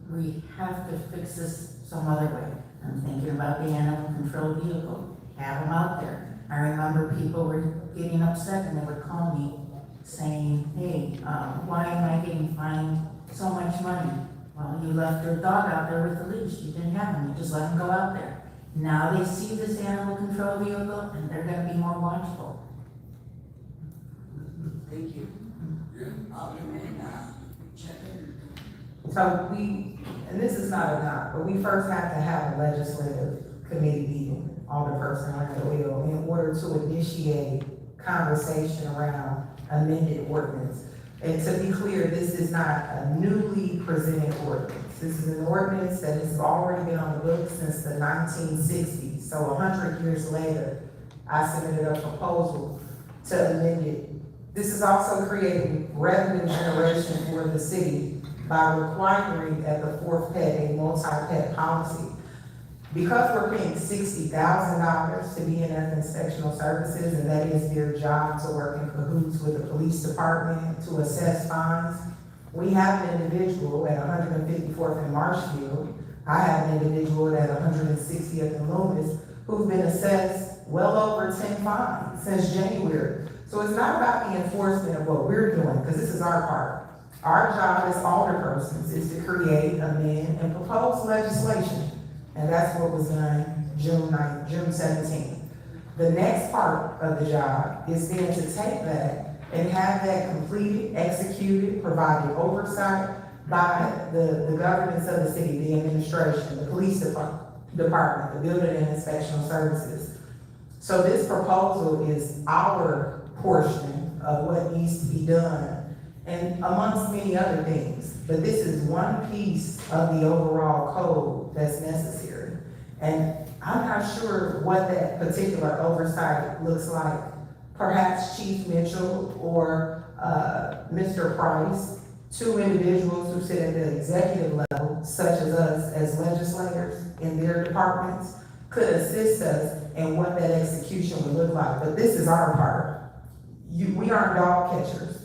we have to fix this some other way. I'm thinking about the animal control vehicle, have them out there. I remember people were getting upset and they would call me saying, hey, why am I getting fined so much money? Well, you left your dog out there with the leash. You didn't have him. You just let him go out there. Now they see this animal control vehicle and they're going to be more watchful. thank you. Alderman, Chapin. So and this is not a knock, but we first have to have a legislative committee meeting on the person like the will in order to initiate conversation around amended ordinance. And to be clear, this is not a newly presented ordinance. This is an ordinance that has already been on the books since the 1960s. So 100 years later, I submitted a proposal to amend it. This is also creating revenue generation for the city by requiring at the fourth pet a multi-pet policy. Because we're paying $60,000 to BNF Inspectional Services, and that is their job to work in cahoots with the police department to assess fines, we have an individual at 154th and Marshfield. I have an individual at 160th and Loomis who've been assessed well over 10 fines since January. So it's not about the enforcement of what we're doing, because this is our part. Our job as alderpersons is to create, amend, and propose legislation. And that's what was done June 17th. The next part of the job is then to take that and have that completed, executed, provided oversight by the governance of the city, the administration, the police department, the building and inspectional services. So this proposal is our portion of what needs to be done, and amongst many other things. But this is one piece of the overall code that's necessary. And I'm not sure what that particular oversight looks like. Perhaps Chief Mitchell or Mr. Price, two individuals who sit at the executive level, such as us as legislators in their departments, could assist us in what that execution would look like. But this is our part. We aren't dog catchers.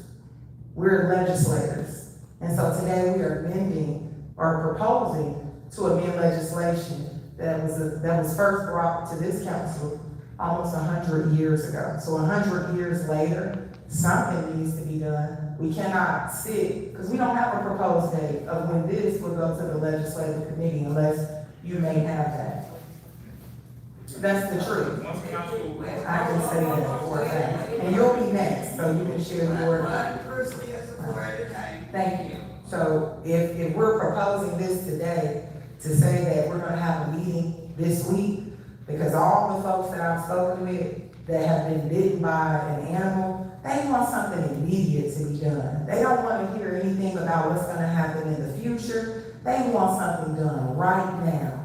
We're legislators. And so today we are amending or proposing to amend legislation that was first brought to this council almost 100 years ago. So 100 years later, something needs to be done. We cannot sit, because we don't have a proposed date of when this will go to the legislative committee unless you may have that. That's the truth. Once council, I can say that for a fact. And you'll be next, so you can share your. One person has a floor at a time. Thank you. So if we're proposing this today, to say that we're gonna have a meeting this week, because all the folks that I've spoken with that have been bitten by an animal, they want something immediate to be done. They don't wanna hear anything about what's gonna happen in the future. They want something done right now.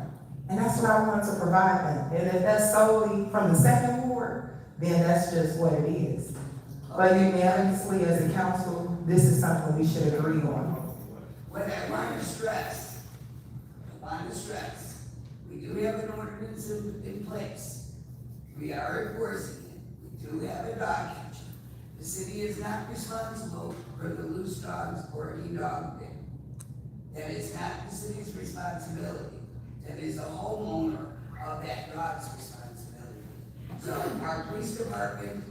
And that's what I wanted to provide them. And if that's solely from the second ward, then that's just what it is. But unanimously, as a council, this is something we should agree on. What I want to stress, we do have an ordinance in place. We are enforcing it. We do have a dog catcher. The city is not responsible for the loose dogs or any dog bit. That is not the city's responsibility. That is the homeowner of that dog's responsibility. So our police department,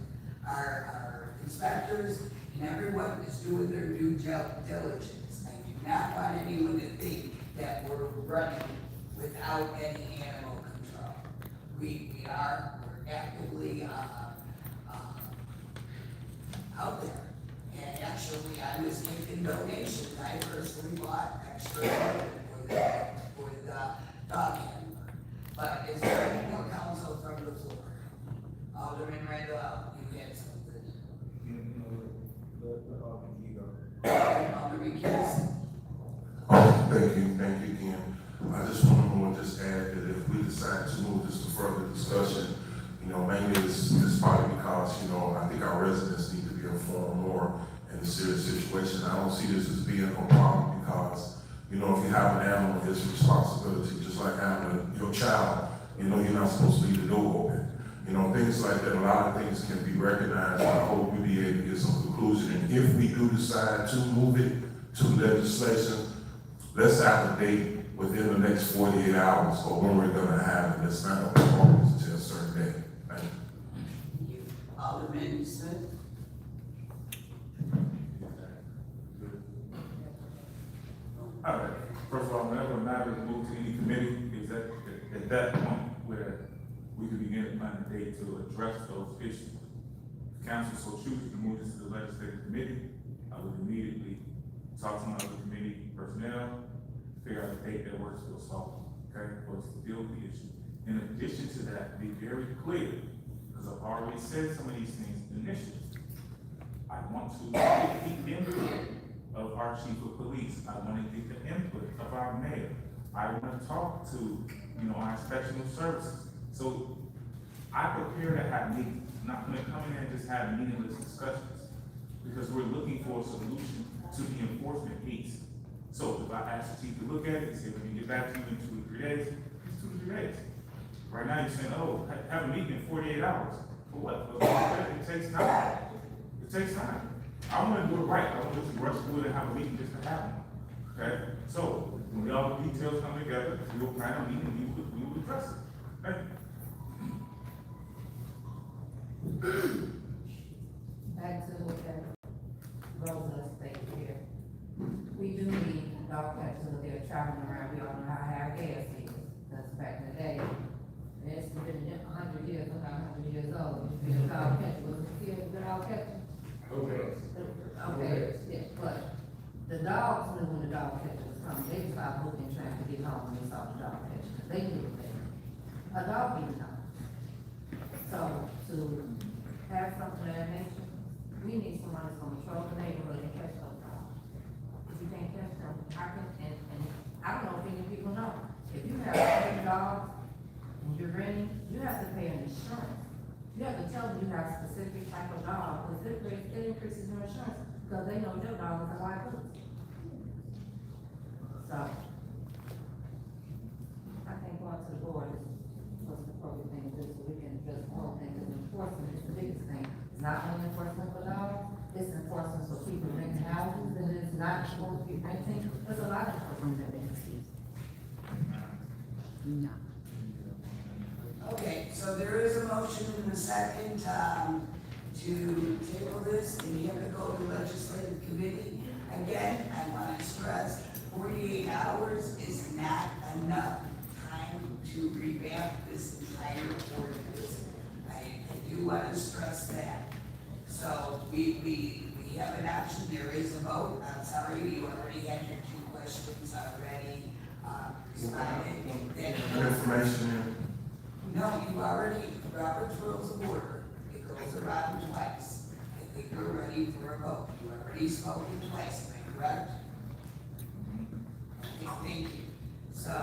our inspectors, and everyone is doing their due diligence. I do not want anyone to think that we're running without any animal control. We're actively out there. And actually, I was making donations. I personally bought extra for the dog handler. But is there any more counsel from the floor? Alderman Randall, you had something. Alderman Kiss. Thank you again. I just want to just add that if we decide to move this to further discussion, mainly it's probably because, I think our residents need to be informed more in the serious situation. I don't see this as being a problem because, if you have an animal, it's a responsibility, just like having your child, you're not supposed to leave the door open. Things like that, a lot of things can be recognized, and I hope we'll be able to get some conclusion. And if we do decide to move it to legislation, let's have a date within the next 48 hours or when we're gonna have it. Let's not propose to a certain day. Thank you. Alderman Smith. all right, first of all, whenever a matter is moved to any committee, is at that point where we can begin to find a date to address those issues. If council so chooses to move this to the legislative committee, I would immediately talk to my other committee personnel, figure out a date that works for us all, okay, for us to deal with the issue. In addition to that, be very clear, because I've already said some of these things initially. I want to get the input of our chief of police. I want to get the input of our mayor. I want to talk to, our inspection of services. So I prepare to have meetings, not going to come in and just have meaningless discussions, because we're looking for a solution to the enforcement piece. So if I ask the chief to look at it and say, let me get back to you in 2 or 3 days, it's 2 or 3 days. Right now you're saying, oh, have a meeting in 48 hours. For what? It takes time. It takes time. I want to do it right. I want to just rush through it and have a meeting just to have one. Okay? So when all the details come together, we'll plan a meeting and we will address it. Okay? Back to what Rosa stated here. We do need dog catchers if they're traveling around. We all know how high gas is. Because back in the day, it's been 100 years, about 100 years old. If you're a dog catcher, was it still a dog catcher? Okay, yeah, but the dogs knew when the dog catcher was coming. They stopped looking, trying to get home when they saw the dog catcher. They knew that. A dog didn't know. So to have something of that nature, we need someone that's gonna patrol the neighborhood and catch those dogs. If you can't catch them, and I don't know if any people know, if you have 10 dogs and you're renting, you have to pay an insurance. You have to tell them you have a specific type of dog, because it increases your insurance, because they know your dog is a liability. So, I think going to the board was the appropriate thing to do, so we can address the whole thing, because enforcement is the biggest thing. It's not only enforcement for dogs, it's enforcement for people that can have No. Okay, so there is a motion in the second, to table this, and you have to go to legislative committee. Again, I want to stress, 48 hours is not enough time to revamp this entire ordinance. I do want to stress that. So we have an option, there is a vote. I'm sorry, you already had your 2 questions already, responded. Good information. No, you already, Robert's Rules of Order, it goes around twice. I think you're ready for a vote. You already spoken twice, am I correct? Okay, thank you. So,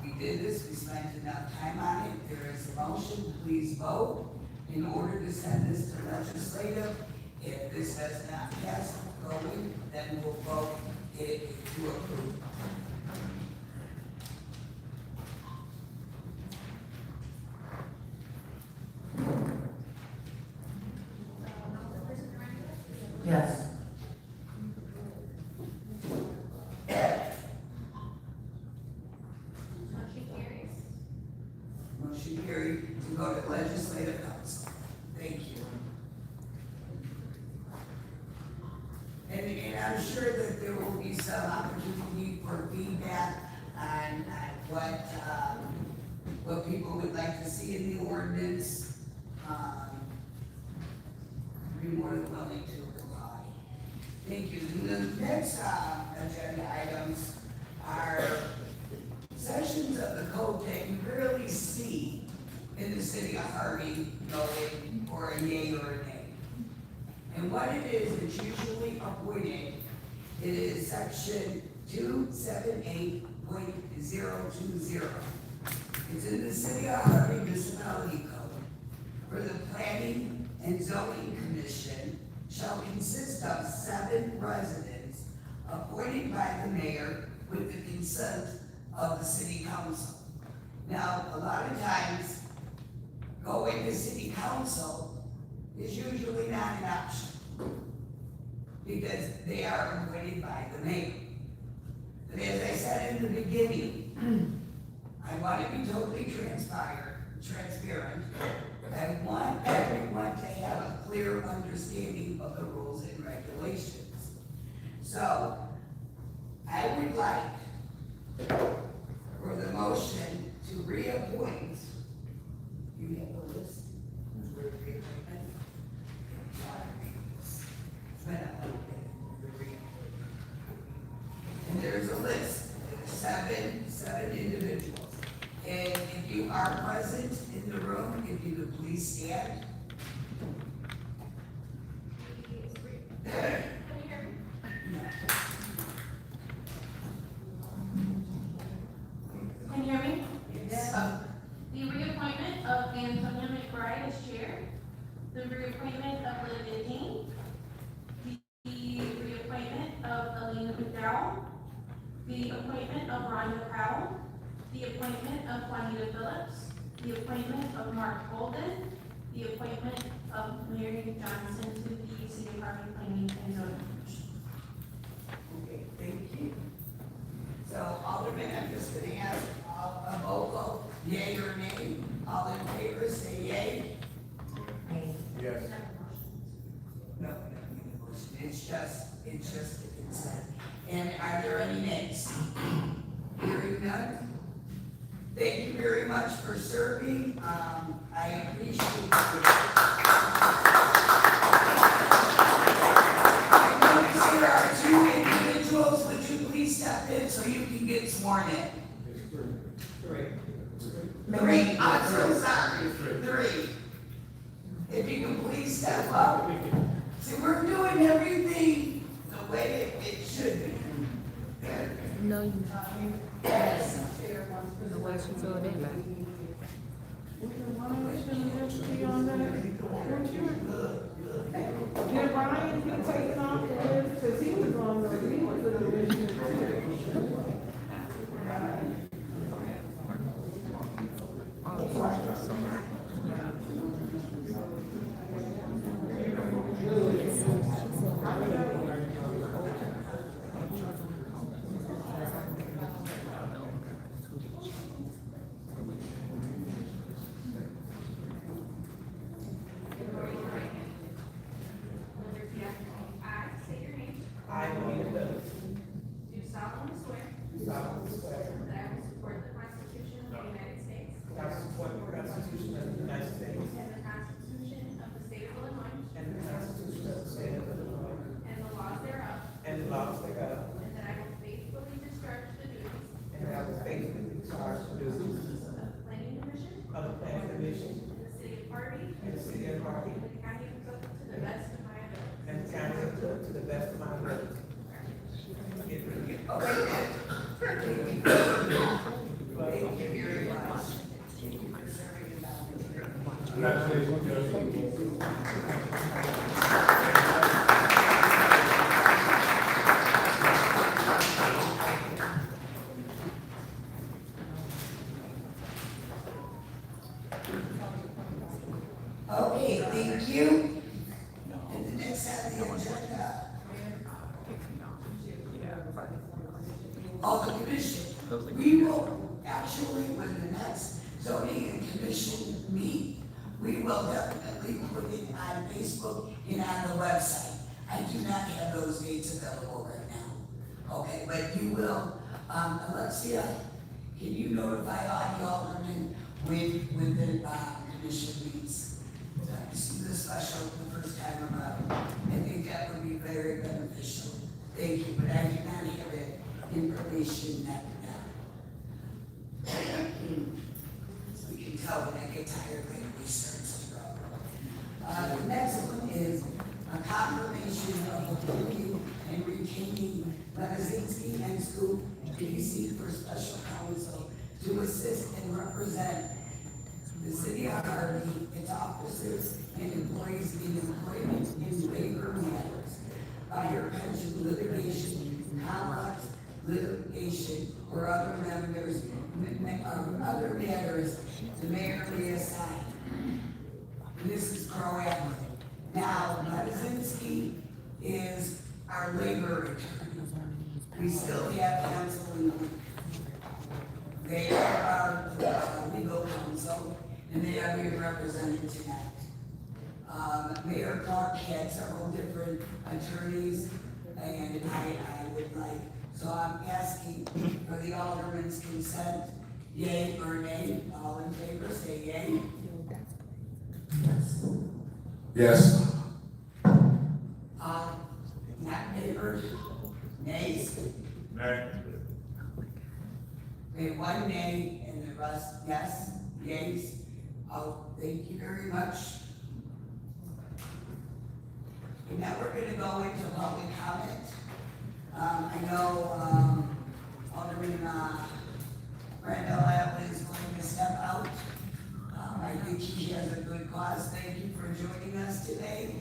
we did this, we spent enough time on it. There is a motion, please vote in order to send this to legislative. If this does not pass going, then we'll vote it to approve. Yes. Motion carries. Motion carried to go to legislative council. Thank you. And I'm sure that there will be some opportunity for feedback on what people would like to see in the ordinance. Be more than willing to comply. Thank you. The next agenda items are sections of the code that you rarely see in the city of Harvey going for a yay or a nay. And what it is, it's usually avoided. It is section 278.020. It's in the city of Harvey municipality code, where the planning and zoning commission shall consist of 7 residents appointed by the mayor with the consent of the city council. Now, a lot of times, going to city council is usually not an option, because they are appointed by the mayor. But as I said in the beginning, I want to be totally transparent. I want everyone to have a clear understanding of the rules and regulations. So, I would like for the motion to reappoint. You have a list for reappointment? It's been a little bit. And there's a list, 7 individuals. And if you are present in the room, if you could please stand. Can you hear me? Can you hear me? Yes. The reappointment of Antonia McBride as chair, the reappointment of Linda Dean, the reappointment of Alina McDowell, the appointment of Rhonda Powell, the appointment of Juanita Phillips, the appointment of Mark Golden, the appointment of Mary Johnson to the City of Harvey Planning and Zoning Commission. Okay, thank you. So Alderman, I'm just gonna ask a vocal, yea or nay. All in favor, say yea. Yes. No, it's just a consent. And are there any nays? Hearing none? Thank you very much for serving. I appreciate it. I notice there are 2 individuals. Would you please step in so you can get sworn in? 3. I'm so sorry. 3. If you can please step up. See, we're doing everything the way it should be. No, you. Yes. The way she told it, like. Did Brian get taken off the list, cause he was on the, he was on the list. that I will support the Constitution of the United States I support the Constitution of the United States and the Constitution of the State of Illinois and the Constitution of the State of Illinois and the laws thereof, and the laws thereof, and that I will faithfully discharge the duties and that I will faithfully discharge the duties of the Planning Commission of the Planning Commission in the City of Harvey in the City of Harvey and the County of Cook to the best of my ability. and the County of Cook to the best of my ability. Get ready. Thank you very much. Thank you for serving the Okay, thank you. And the next on the agenda. The commission. We will, actually, when the next zoning and commission meet, we will definitely put it on Facebook and on the website. I do not have those dates available right now. Okay, but you will, Alexia, can you notify all the aldermen when the commission meets? This is the special, the first time around. I think that would be very beneficial. Thank you, but I do not have that information now. We can tell when I get tired, when we start to grow. The next one is a confirmation of appointing and retaining Legazinski and Scoop PC for special counsel to assist and represent the city of Harvey, its officers and employees in employment and labor matters, fire pension litigation, complex litigation, or other matters the mayor may assign. This is proactive. Now, Legazinski is our labor attorney. We still have counsel. They are our legal counsel, and they are being represented tonight. Mayor Clark had several different attorneys, and I would like, so I'm asking for the alderman's consent, yea or nay. All in favor, say yea. Yes. Not favor, nays. Nay. We have one nay and the rest yes, yays. Thank you very much. And now we're gonna go into public comment. I know, Alderman, Randall Atley is going to step out. I think he has a good cause. Thank you for joining us today.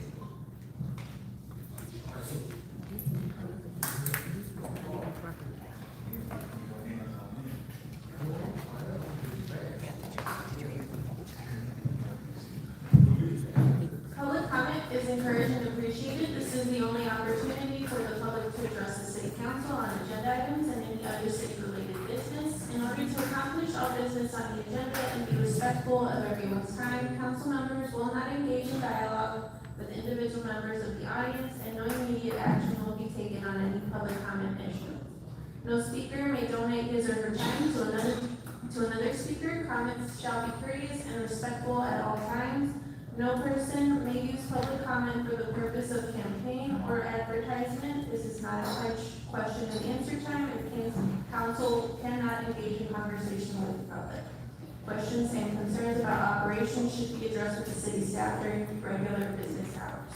Public comment is encouraged and appreciated. This is the only opportunity for the public to address the city council on agenda items and any other city-related business. In order to accomplish all business on the agenda and be respectful of everyone's time, council members will not engage in dialogue with individual members of the audience, and no immediate action will be taken on any public comment issue. No speaker may donate his or her time to another speaker. Comments shall be courteous and respectful at all times. No person may use public comment for the purpose of campaign or advertisement. This is not a question and answer time, and council cannot engage in conversation with the public. Questions and concerns about operations should be addressed with the city staff during regular business hours.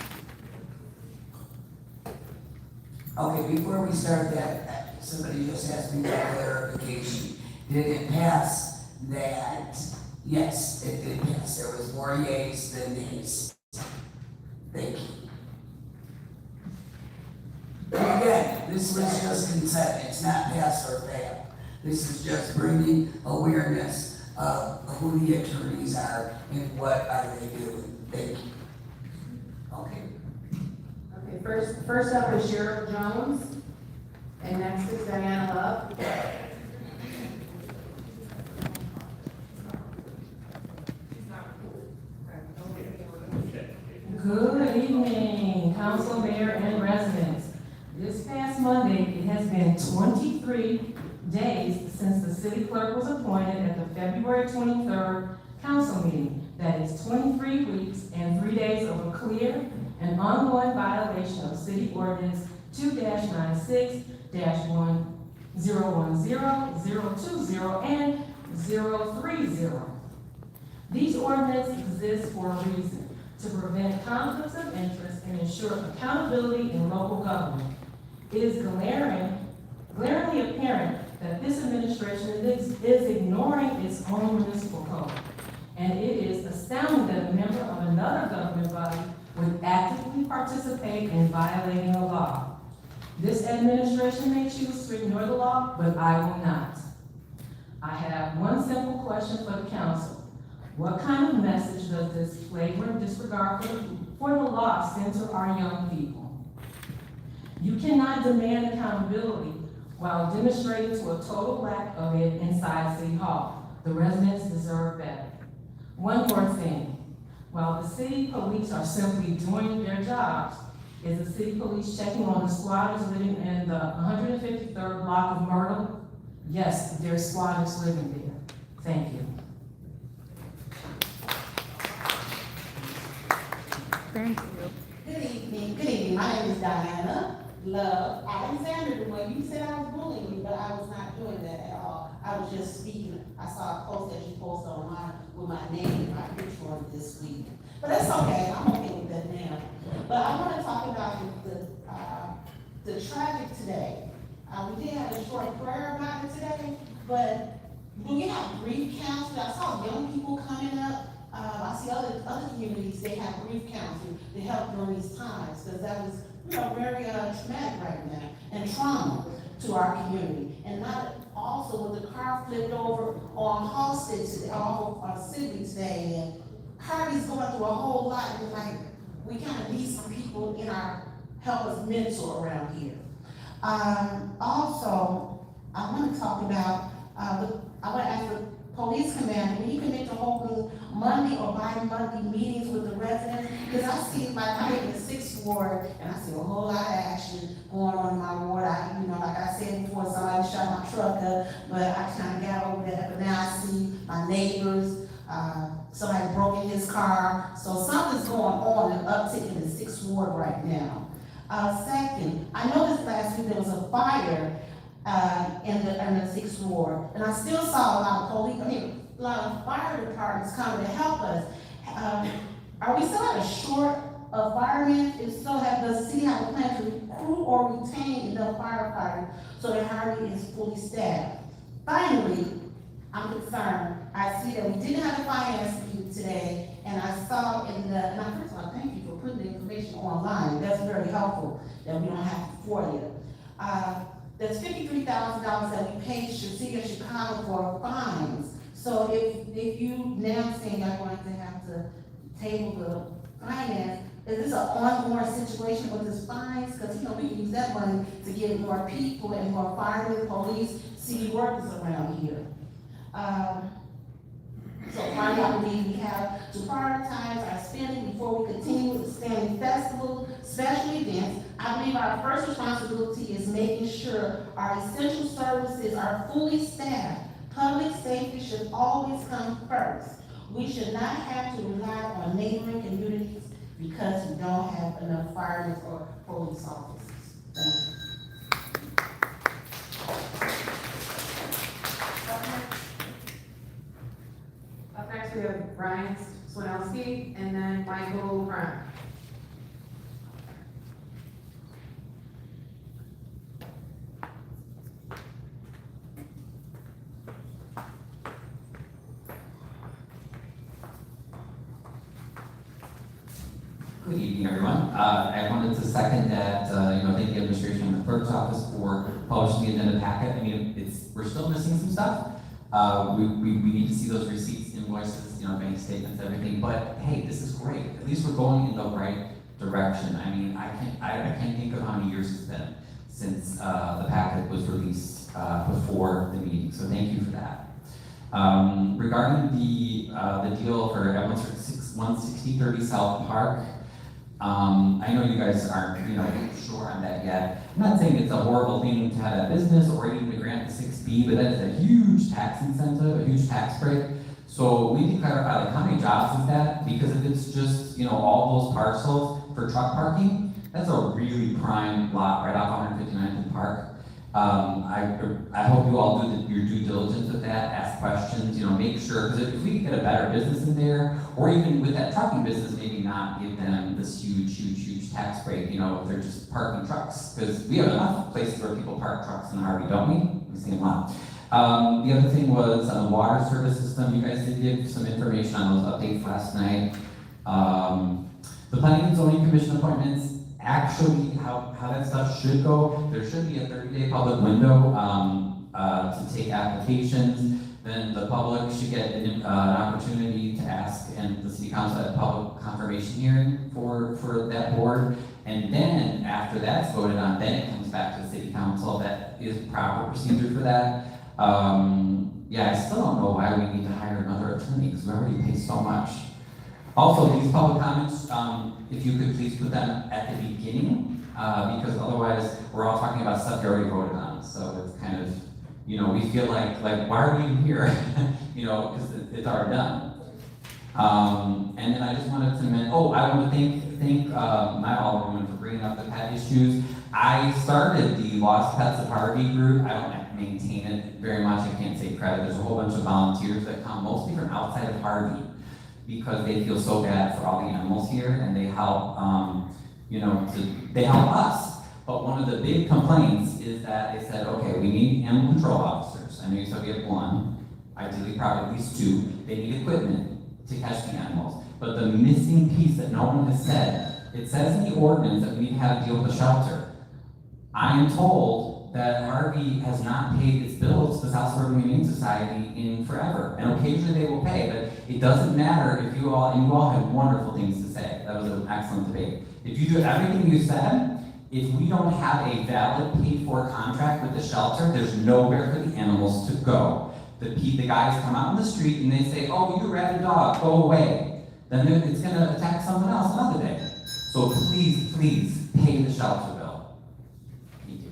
Okay, before we start that, somebody just asked me for clarification. Did it pass that? Yes, it did pass. There was more yays than nays. Thank you. And again, this was just consent. It's not pass or fail. This is just bringing awareness of who the attorneys are and what are they doing. Thank you. Okay. Okay, first up is Cheryl Jones, and next is Diana Love. Good evening, council, mayor, and residents. This past Monday, it has been 23 days since the city clerk was appointed at the February 23rd council meeting. That is 23 weeks and 3 days of a clear and ongoing violation of city ordinance 2-96-1010, 020, and 030. These ordinances exist for a reason, to prevent conflicts of interest and ensure accountability in local government. It is glaringly apparent that this administration is ignoring its own municipal code. And it is astounding that a member of another government body would actively participate in violating the law. This administration may choose to ignore the law, but I will not. I have one simple question for the council. What kind of message does this flagrant disregard for the law send to our young people? You cannot demand accountability while demonstrating to a total lack of it inside City Hall. The residents deserve better. One more thing. While the city police are simply doing their jobs, is the city police checking on the squatters living in the 153rd block of Myrtle? Yes, there are squatters living there. Thank you. Thank you. Good evening. Good evening. My name is Diana Love Alexander. The way you said I was bullying you, but I was not doing that at all. I was just speaking. I saw a post that you posted online with my name and my picture on it this week. But that's okay. I'm okay with that now. But I want to talk about the tragic today. We did have a short prayer about it today, but when you have grief counseling, I saw young people coming up. I see other communities, they have grief counseling to help during these times, because that was, very traumatic right now, and trauma to our community. And not also when the car flipped over on Halsted today, on Sibley today, and Harvey's going through a whole lot, and like, we kind of need some people in our, help us mentor around here. Also, I want to talk about, I want to ask the police commander, when you commit to holding Monday or bi-monthly meetings with the residents, because I see, like, I live in the 6th ward, and I see a whole lot of action going on in my ward. Like I said before, somebody shot my truck up, but I kind of got over that. But now I see my neighbors, somebody broke in his car. So something's going on, an uptick in the 6th ward right now. Second, I noticed last week there was a fire in the 6th ward, and I still saw a lot of a lot of fire departments coming to help us. Are we still at a short of firemen? If so, does the city have a plan to recruit or retain enough firefighters so that Harvey is fully staffed? Finally, I'm concerned. I see that we didn't have a finance meeting today, and I saw and first of all, thank you for putting the information online. That's very helpful that we don't have to for you. There's $53,000 that we paid the city of Chicago for fines. So if you now saying you're going to have to table the finance, is this an ongoing situation with this fines? Because we can use that money to get more people and more firemen, police, city workers around here. So finally, I believe we have to prioritize our spending before we continue with the standing festival, special events. I believe our first responsibility is making sure our essential services are fully staffed. Public safety should always come first. We should not have to rely on neighboring communities because we don't have enough firemen or police officers. Thank you. Up next, we have Brian Swinelski and then Michael Brown. Good evening, everyone. I wanted to second that, thank the administration and the clerk's office for publishing the agenda packet. I mean, we're still missing some stuff. We need to see those receipts, invoices, bank statements, everything, but hey, this is great. At least we're going in the right direction. I mean, I can't think of how many years it's been since the packet was released before the meeting, so thank you for that. Regarding the deal for 16030 South Park, I know you guys aren't, sure on that yet. I'm not saying it's a horrible thing to have that business or even to grant the 6B, but that is a huge tax incentive, a huge tax break. So we need to clarify, like, how many jobs is that? Because if it's just, all those parcels for truck parking, that's a really prime lot right off 159th and Park. I hope you all do your due diligence with that, ask questions, make sure, because if we can get a better business in there, or even with that trucking business, maybe not give them this huge tax break, if they're just parking trucks. Because we have enough places where people park trucks in Harvey, don't we? We see them a lot. The other thing was on the water service system, you guys did give some information on those updates last night. The Planning and Zoning Commission appointments, actually, how that stuff should go, there should be a 30-day public window to take applications. Then the public should get an opportunity to ask, and the city council at a public confirmation hearing for that board. And then after that's voted on, then it comes back to the city council. That is proper procedure for that. Yeah, I still don't know why we need to hire another attorney, because we already pay so much. Also, these public comments, if you could please put them at the beginning, because otherwise we're all talking about stuff you already voted on. So it's kind of, we feel like why are we even here? Because it's already done. And then I just wanted to mention, I want to thank my alderwoman for bringing up the pet issues. I started the Lost Pets of Harvey group. I don't maintain it very much. I can't take credit. There's a whole bunch of volunteers that come, mostly from outside of Harvey, because they feel so bad for all the animals here, and they help, they help us. But one of the big complaints is that they said, okay, we need animal control officers. I know you said we have one, ideally probably at least two. They need equipment to catch the animals. But the missing piece that no one has said, it says in the ordinance that we need to have a deal with the shelter. I am told that Harvey has not paid its bills to the South Suburban Humane Society in forever. And occasionally they will pay, but it doesn't matter if you all had wonderful things to say. That was an excellent debate. If you do everything you said, if we don't have a valid paid-for contract with the shelter, there's nowhere for the animals to go. The guys come out on the street and they say, oh, you rabid dog, go away. Then it's gonna attack someone else another day. So please, please, pay the shelter bill. Thank you.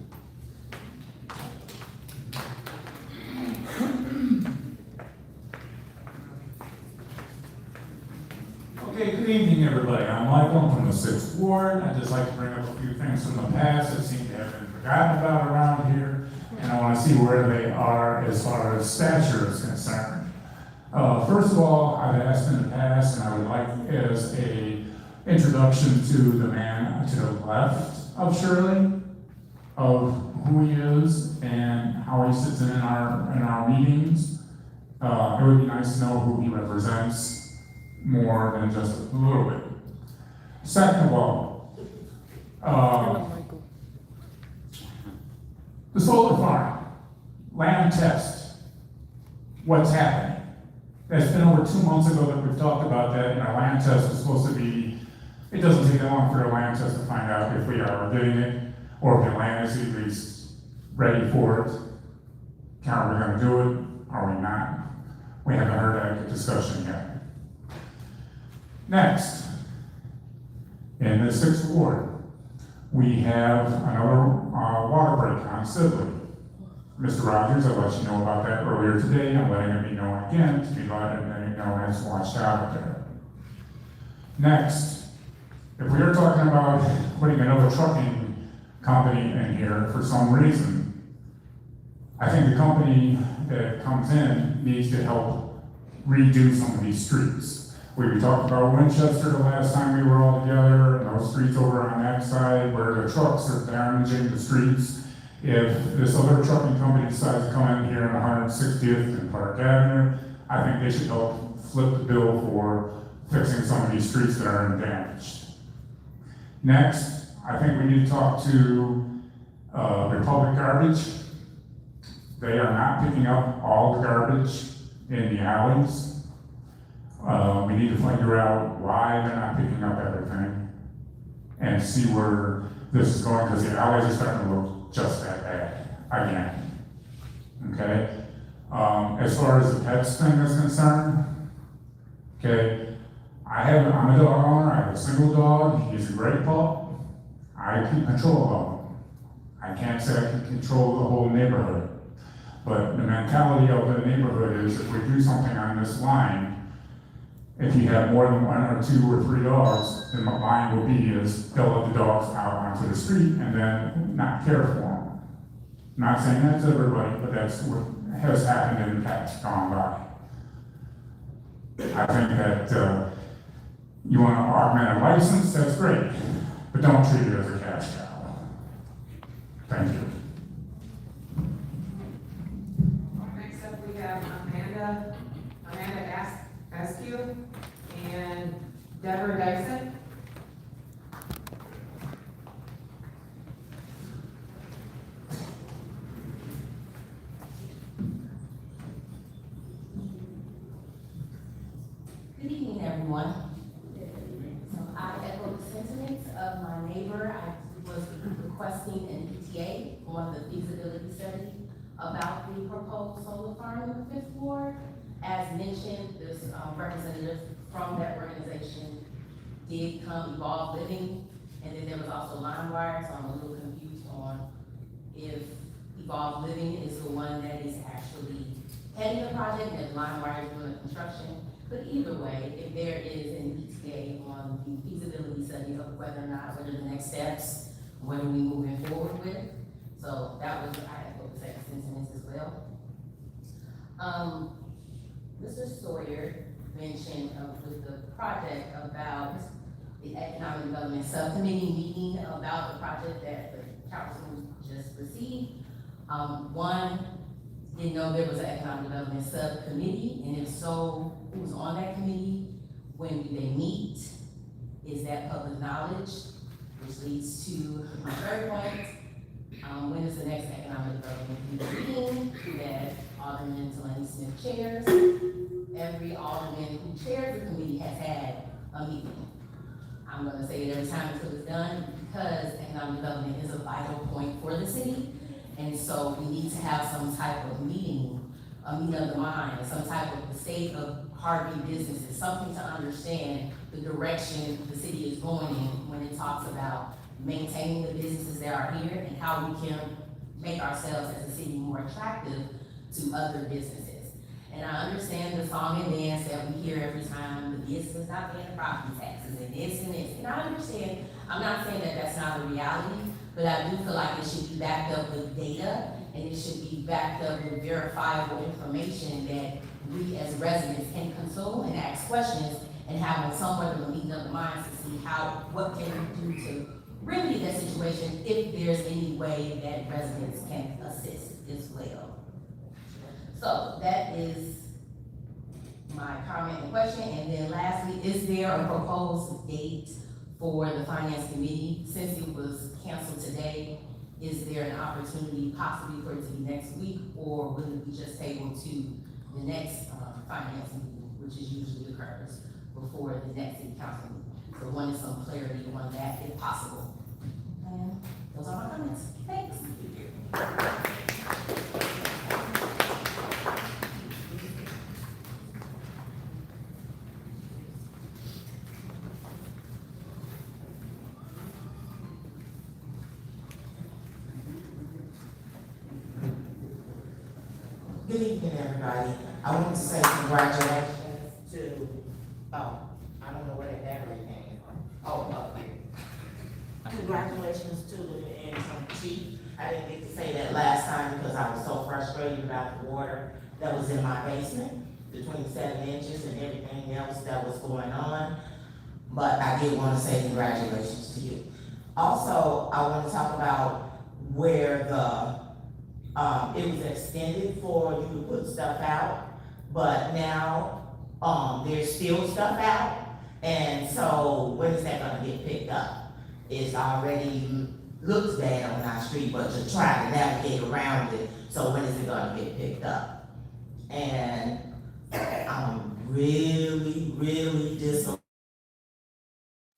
Okay, good evening, everybody. I'm Michael from the 6th Ward. I'd just like to bring up a few things from the past that seem to have been forgotten about around here, and I want to see where they are as far as stature is concerned. First of all, I've asked in the past, and I would like as a introduction to the man to the left of Shirley, of who he is and how he sits in our meetings. It would be nice to know who he represents more than just a little bit. Second of all, the solar farm, land test, what's happening? It's been over 2 months ago that we've talked about that, and our land test is supposed to be, it doesn't take that long for a land test to find out if we are getting it, or if the land is at least ready for it. Are we gonna do it? Are we not? We haven't heard that discussion yet. Next, in the 6th Ward, we have another water break on Sibley. Mr. Rogers, I let you know about that earlier today. I'm letting it be known again to be letting it know as watched out there. Next, if we are talking about putting another trucking company in here for some reason, I think the company that comes in needs to help redo some of these streets. We talked about Winchester the last time we were all together, and those streets over on that side where the trucks are damaging the streets. If this other trucking company decides to come in here on 160th and Park Avenue, I think they should help flip the bill for fixing some of these streets that are damaged. Next, I think we need to talk to Republic Garbage. They are not picking up all the garbage in the alleys. We need to figure out why they're not picking up everything and see where this is going, because the alleys are starting to look just that bad again. Okay? As far as the pets thing is concerned, okay, I I'm a dog owner, I have a single dog, he's a great pup. I keep control of him. I can't say I can control the whole neighborhood. But the mentality of the neighborhood is if we do something on this line, if you have more than 1 or 2 or 3 dogs, then the line will be is they'll let the dogs out onto the street and then not care for them. Not saying that's everybody, but that's what has happened in the past gone by. I think that you want to augment a license, that's great, but don't treat it as a cash cow. Thank you. Next up, we have Amanda Askew and Deborah Dyson. Good evening, everyone. So I echo the sentiments of my neighbor. I was requesting an ETA on the feasibility study about the proposed solar farm in the 5th ward. As mentioned, this representative from that organization did come Evolve Living, and then there was also LimeWire, so I'm a little confused on if Evolve Living is the one that is actually heading the project and LimeWire is doing the construction. But either way, if there is an ETA on the feasibility study of whether or not, what are the next steps, what are we moving forward with? So that was, I had to say sentiments as well. Mr. Sawyer mentioned with the project about the Economic Development Subcommittee meeting about the project that the council just received. One, didn't know there was an Economic Development Subcommittee, and if so, who's on that committee? When do they meet? Is that public knowledge? Which leads to my third point. When is the next Economic Development Committee meeting that Alderman Delaney Smith chairs? Every alderman who chairs the committee has had a meeting. I'm gonna say it every time until it's done, because economic development is a vital point for the city. And so we need to have some type of meeting, a meeting of the mind, some type of the state of Harvey businesses, something to understand the direction the city is going in when it talks about maintaining the businesses that are here and how we can make ourselves as a city more attractive to other businesses. And I understand the song and dance that we hear every time, the business is not paying property taxes and this and this. And I understand, I'm not saying that that's not a reality, but I do feel like it should be backed up with data, and it should be backed up with verifiable information that we as residents can consume and ask questions and have somewhat of a meeting of the minds to see what can we do to remedy that situation if there's any way that residents can assist as well. So that is my comment and question. And then lastly, is there a proposed date for the Finance Committee? Since it was canceled today, is there an opportunity possibly for it to be next week, or will it be just tabled to the next Finance meeting, which is usually occurs before the next city council meeting? So wanted some clarity on that if possible. And those are my comments. Thanks. Good evening, everybody. I want to say congratulations to, I don't know where that battery came from. Up here. Congratulations to the interim chief. I didn't get to say that last time because I was so frustrated about the water that was in my basement, between 7 inches and everything else that was going on. But I did want to say congratulations to you. Also, I want to talk about where it was extended for you to put stuff out, but now, there's still stuff out. And so when is that gonna get picked up? It's already looks bad on our street, but you're trying to navigate around it. So when is it gonna get picked up? And I'm really, really disappointed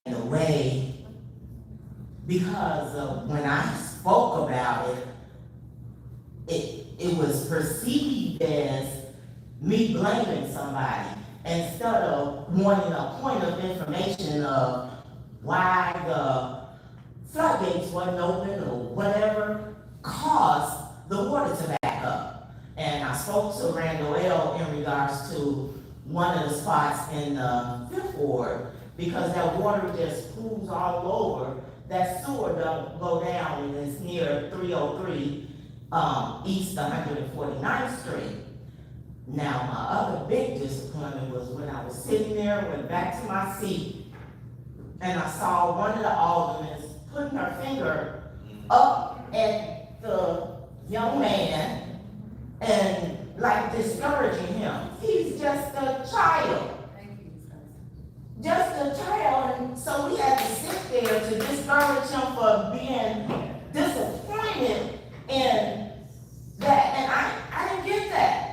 in a way, because of when I spoke about it, it was perceived as me blaming somebody. instead of wanting a point of information of why the floodgates wasn't open or whatever caused the water to back up. And I spoke to Randall L. in regards to one of the spots in the Fifth Ward, because that water just pools all over. That sewer don't go down, and it's near 303 East 149th Street. Now, my other big disappointment was when I was sitting there, went back to my seat, and I saw one of the aldermen putting her finger up at the young man and like discouraging him. He's just a child. Just a child, and so we had to sit there to discourage him for being disappointed in that, and I didn't get that.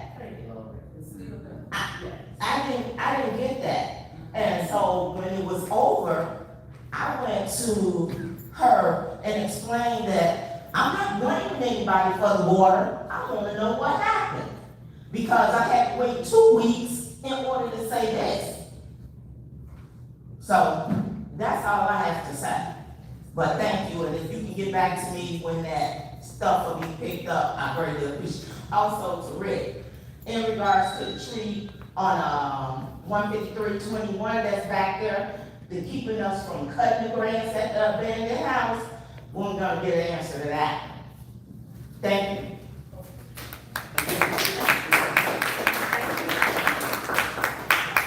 I didn't get that. And so when it was over, I went to her and explained that I'm not blaming anybody for the water. I want to know what happened, because I had to wait 2 weeks in order to say this. So that's all I have to say. But thank you, and if you can get back to me when that stuff will be picked up, I greatly appreciate it. Also to Rick, in regards to the tree on 15321 that's back there, that's keeping us from cutting the grass at the abandoned house, we're gonna get an answer to that. Thank you.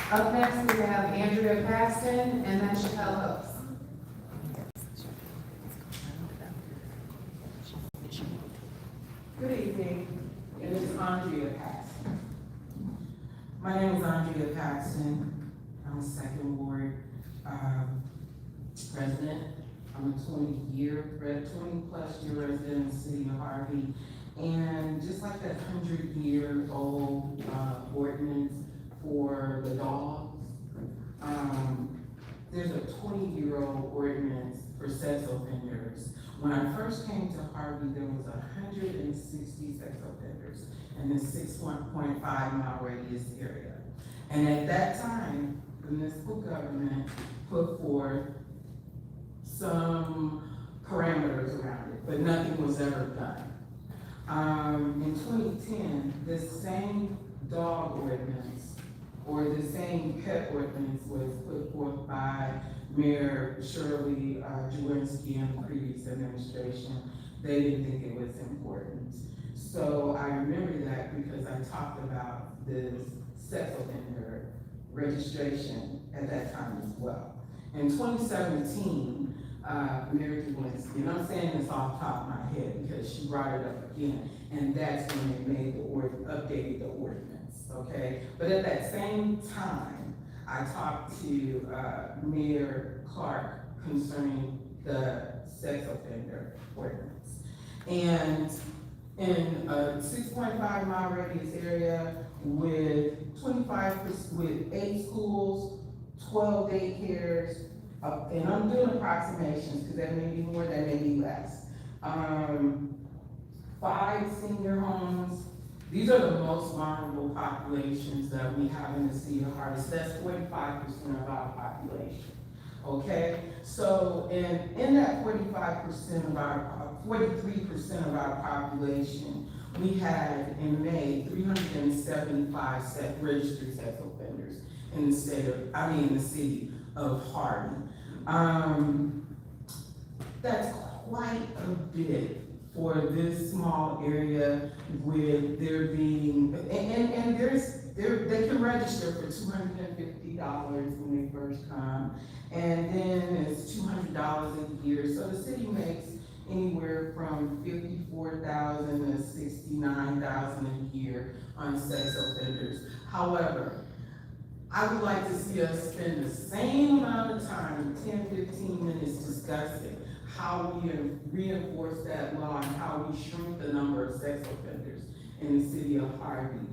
Up next, we have Andrea Paxton and then Chappelle Hooks. Good evening, it is Andrea Paxton. My name is Andrea Paxton. I'm a second ward resident. I'm a 20+ year resident in the city of Harvey. And just like that 100-year-old ordinance for the dogs, there's a 20-year-old ordinance for sex offenders. When I first came to Harvey, there was 160 sex offenders in the 6.5 mile radius area. And at that time, the municipal government put forth some parameters around it, but nothing was ever done. In 2010, this same dog ordinance, or the same pet ordinance, was put forth by Mayor Shirley Jawinski in the previous administration. They didn't think it was important. So I remember that because I talked about this sex offender registration at that time as well. In 2017, Mayor Jawinski, and I'm saying this off the top of my head because she brought it up again, and that's when they made updated the ordinance, okay? But at that same time, I talked to Mayor Clark concerning the sex offender ordinance. And in a 6.5 mile radius area with 8 schools, 12 daycares, and I'm doing approximations because that may be more, that may be less. 5 senior homes. These are the most vulnerable populations that we have in the city of Harvey. So that's 45% of our population. Okay, so in that 45% of our, 43% of our population, we had in May 375 registered sex offenders in the city of Harvey. That's quite a bit for this small area with there being, and they can register for $250 when they first come, and then it's $200 a year. So the city makes anywhere from $54,000 to $69,000 a year on sex offenders. However, I would like to see us spend the same amount of time, 10-15 minutes, discussing how we reinforce that law and how we shrink the number of sex offenders in the city of Harvey.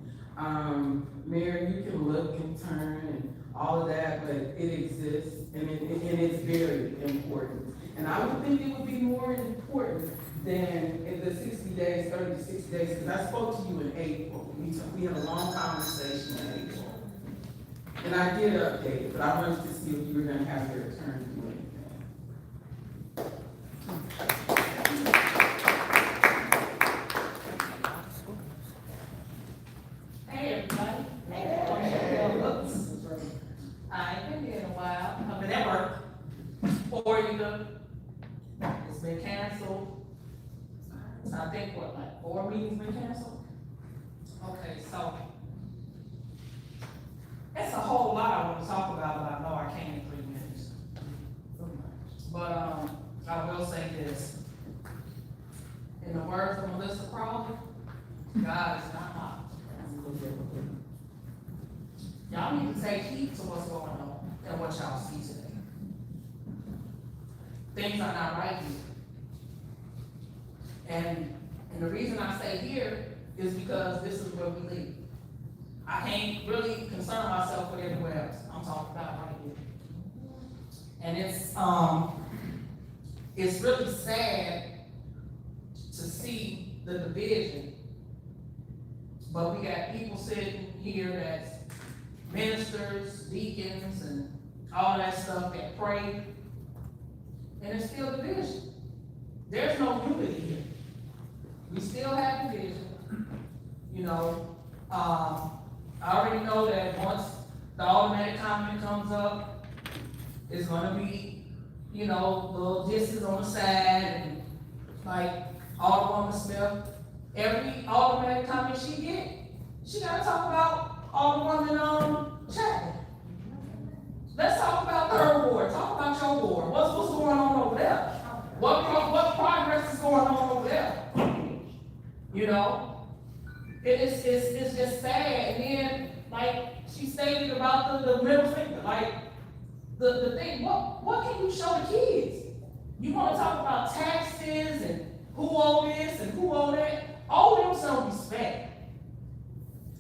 Mayor, you can look and turn and all of that, but it exists and it's very important. And I would think it would be more important than in the 60 days, 30 to 60 days, because I spoke to you in April. We had a long conversation in April. And I did update it, but I wanted to see if you were gonna have your attorney do anything. Hey, everybody. I ain't been here in a while. I've been at work. Or it's been canceled. I think what, like 4 meetings been canceled? Okay, so it's a whole lot I want to talk about, but I know I can't in 3 minutes. But I will say this. In the words of Melissa Crawley, God is not mocked. Y'all need to take heed to what's going on and what y'all see today. Things are not right here. And the reason I say here is because this is where we live. I can't really concern myself with everywhere else. I'm talking about right here. And it's really sad to see the division. But we got people sitting here that's ministers, deacons, and all that stuff that pray, and it's still division. There's no unity here. We still have division. You know, I already know that once the automatic comment comes up, it's gonna be, you know, little disses on the side, and like Alderwoman Smith, every automatic comment she get, she gotta talk about Alderwoman Chapman. Let's talk about her ward. Talk about your ward. What's going on over there? What progress is going on over there? You know, it's just sad. And then, like she stated about the middle finger, like the thing. What can you show the kids? You want to talk about taxes and who owe this and who owe that? Owe them some respect.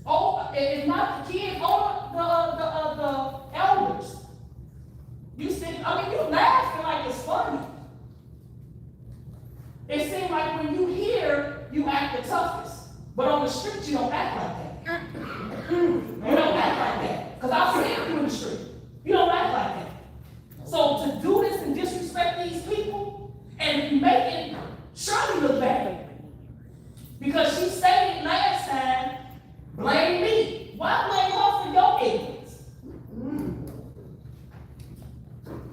Oh, if not the kids, owe the elders. You laughing like it's funny. It seems like when you hear, you act the toughest. But on the street, you don't act like that. You don't act like that. Because I've seen you in the street. You don't act like that. So to do this and disrespect these people and make it Shirley look bad. Because she stated last time, blame me. Why blame her for your ignorance?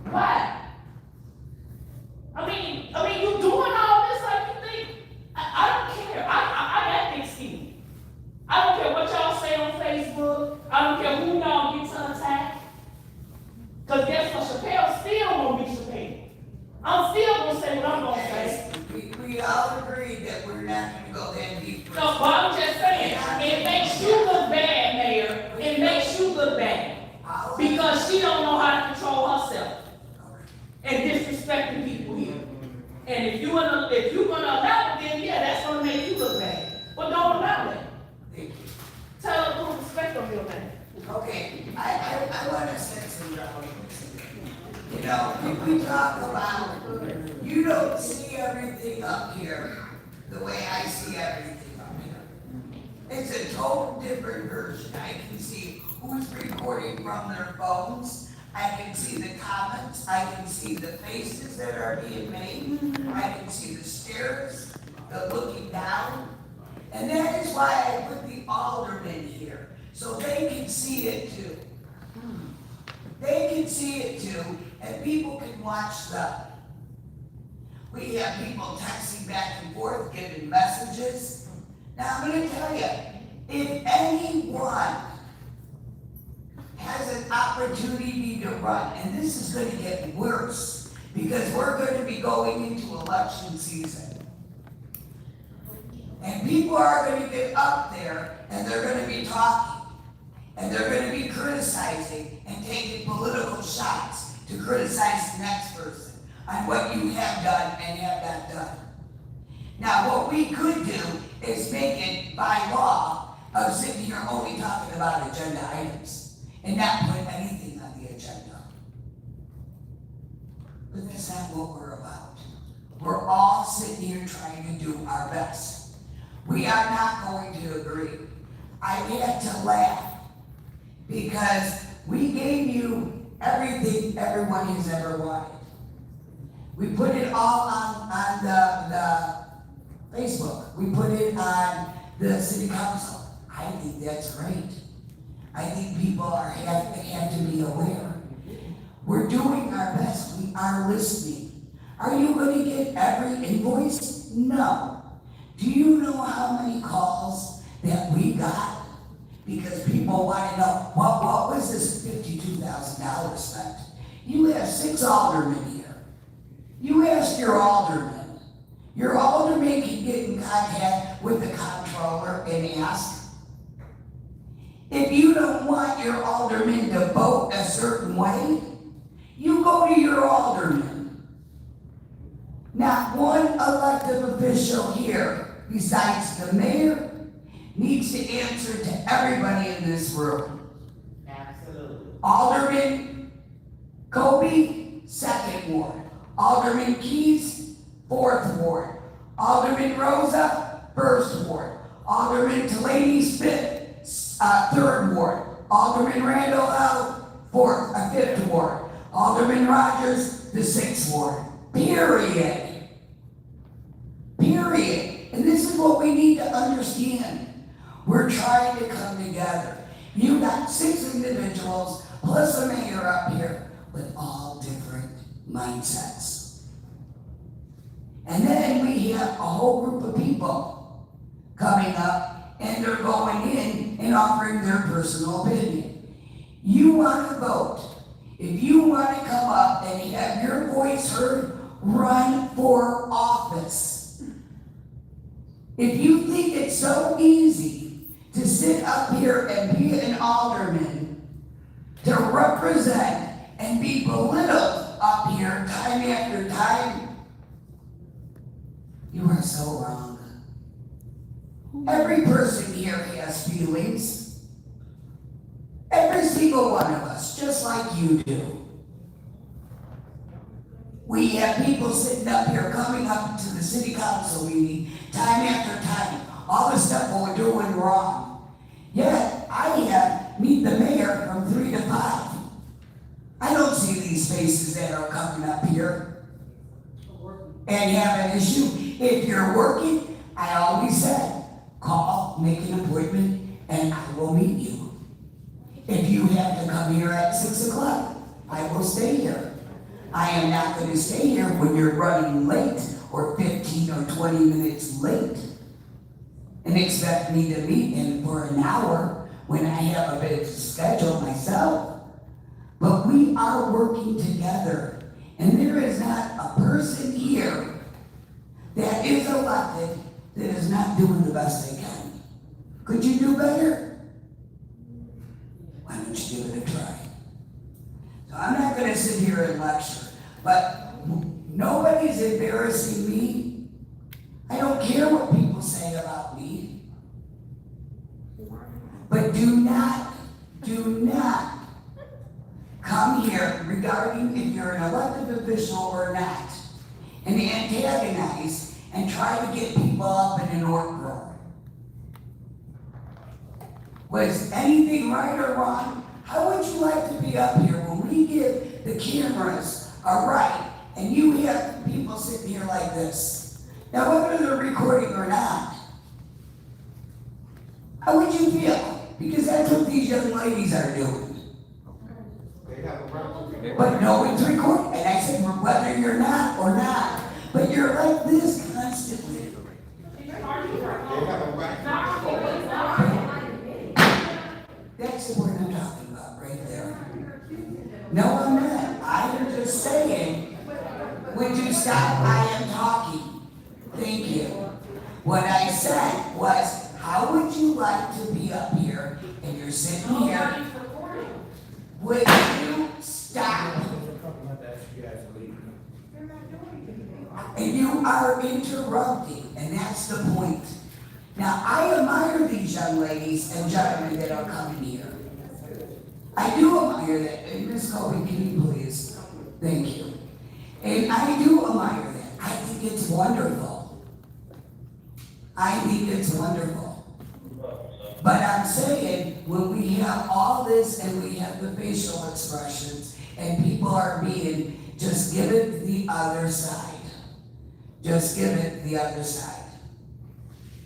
Why? I mean, you doing all this like you think. I don't care. I got thick skin. I don't care what y'all say on Facebook. I don't care who y'all get to attack. Because guess what? Chappelle still gonna be Chappelle. I'm still gonna say what I'm gonna say. We all agree that we're not gonna go that deep. No, but I'm just saying, it makes you look bad, Mayor. It makes you look bad. Because she don't know how to control herself. And disrespecting people here. And if you're gonna allow it, then yeah, that's gonna make you look bad. But don't allow it. Tell her to put respect on your name. Okay, I wanna say something. You know, we talk about, you don't see everything up here the way I see everything up here. It's a total different version. I can see who's recording from their phones. I can see the comments. I can see the faces that are being made. I can see the stares, the looking down. And that is why I put the aldermen here, so they can see it too. They can see it too, and people can watch them. We have people texting back and forth, giving messages. Now I'm gonna tell you, if anyone has an opportunity to run, and this is gonna get worse, because we're gonna be going into election season. And people are gonna get up there, and they're gonna be talking, and they're gonna be criticizing and taking political shots to criticize the next person on what you have done and have not done. Now, what we could do is make it by law of sitting here only talking about agenda items and not put anything on the agenda. But that's not what we're about. We're all sitting here trying to do our best. We are not going to agree. I had to laugh because we gave you everything everyone has ever wanted. We put it all on the Facebook. We put it on the city council. I think that's great. I think people have to be aware. We're doing our best. We are listening. Are you going to get every invoice? No. Do you know how many calls that we got? Because people want to know, what was this $52,000 spent? You have 6 aldermen here. You ask your alderman. Your alderman can get in contact with the comptroller and ask. If you don't want your alderman to vote a certain way, you go to your alderman. Not one elected official here, besides the mayor, needs to answer to everybody in this room. Absolutely. Alderman Kobe, 2nd Ward. Alderman Keys, 4th Ward. Alderman Rosa, 1st Ward. Alderman Delaney's 3rd Ward. Alderman Randall L, 5th Ward. Alderman Rogers, the 6th Ward. Period. Period. And this is what we need to understand. We're trying to come together. You got 6 individuals plus a mayor up here with all different mindsets. And then we have a whole group of people coming up and they're going in and offering their personal opinion. You want to vote. If you want to come up and have your voice heard, run for office. If you think it's so easy to sit up here and be an alderman, to represent and be belittled up here time after time, you are so wrong. Every person here has feelings. Every single one of us, just like you do. We have people sitting up here coming up to the city council meeting time after time, all the stuff we're doing wrong. Yet, I have meet the mayor from 3 to 5. I don't see these faces that are coming up here and have an issue. If you're working, I always said, call, make an appointment, and I will meet you. If you have to come here at 6 o'clock, I will stay here. I am not going to stay here when you're running late or 15 or 20 minutes late and expect me to meet in for an hour when I have a bit of schedule myself. But we are working together, and there is not a person here that is elected that is not doing the best they can. Could you do better? Why don't you give it a try? So I'm not going to sit here and lecture, but nobody's embarrassing me. I don't care what people say about me. But do not come here regarding if you're an elected official or not and antagonize and try to get people up in an uproar. Was anything right or wrong? How would you like to be up here when we give the cameras a right and you have people sitting here like this? Now, whether they're recording or not, how would you feel? Because that's what these young ladies are doing. But no one's recording. And I said, whether you're not or not, but you're like this constantly. That's the word I'm talking about right there. No, I'm not. I'm just saying, would you stop? I am talking. Thank you. What I said was, how would you like to be up here and you're sitting here? Would you stop? And you are interrupting, and that's the point. Now, I admire these young ladies and gentlemen that are coming here. I do admire that. And Ms. Colby, can you please? Thank you. And I do admire that. I think it's wonderful. I think it's wonderful. But I'm saying, when we have all this and we have the facial expressions and people are being, just give it the other side. Just give it the other side.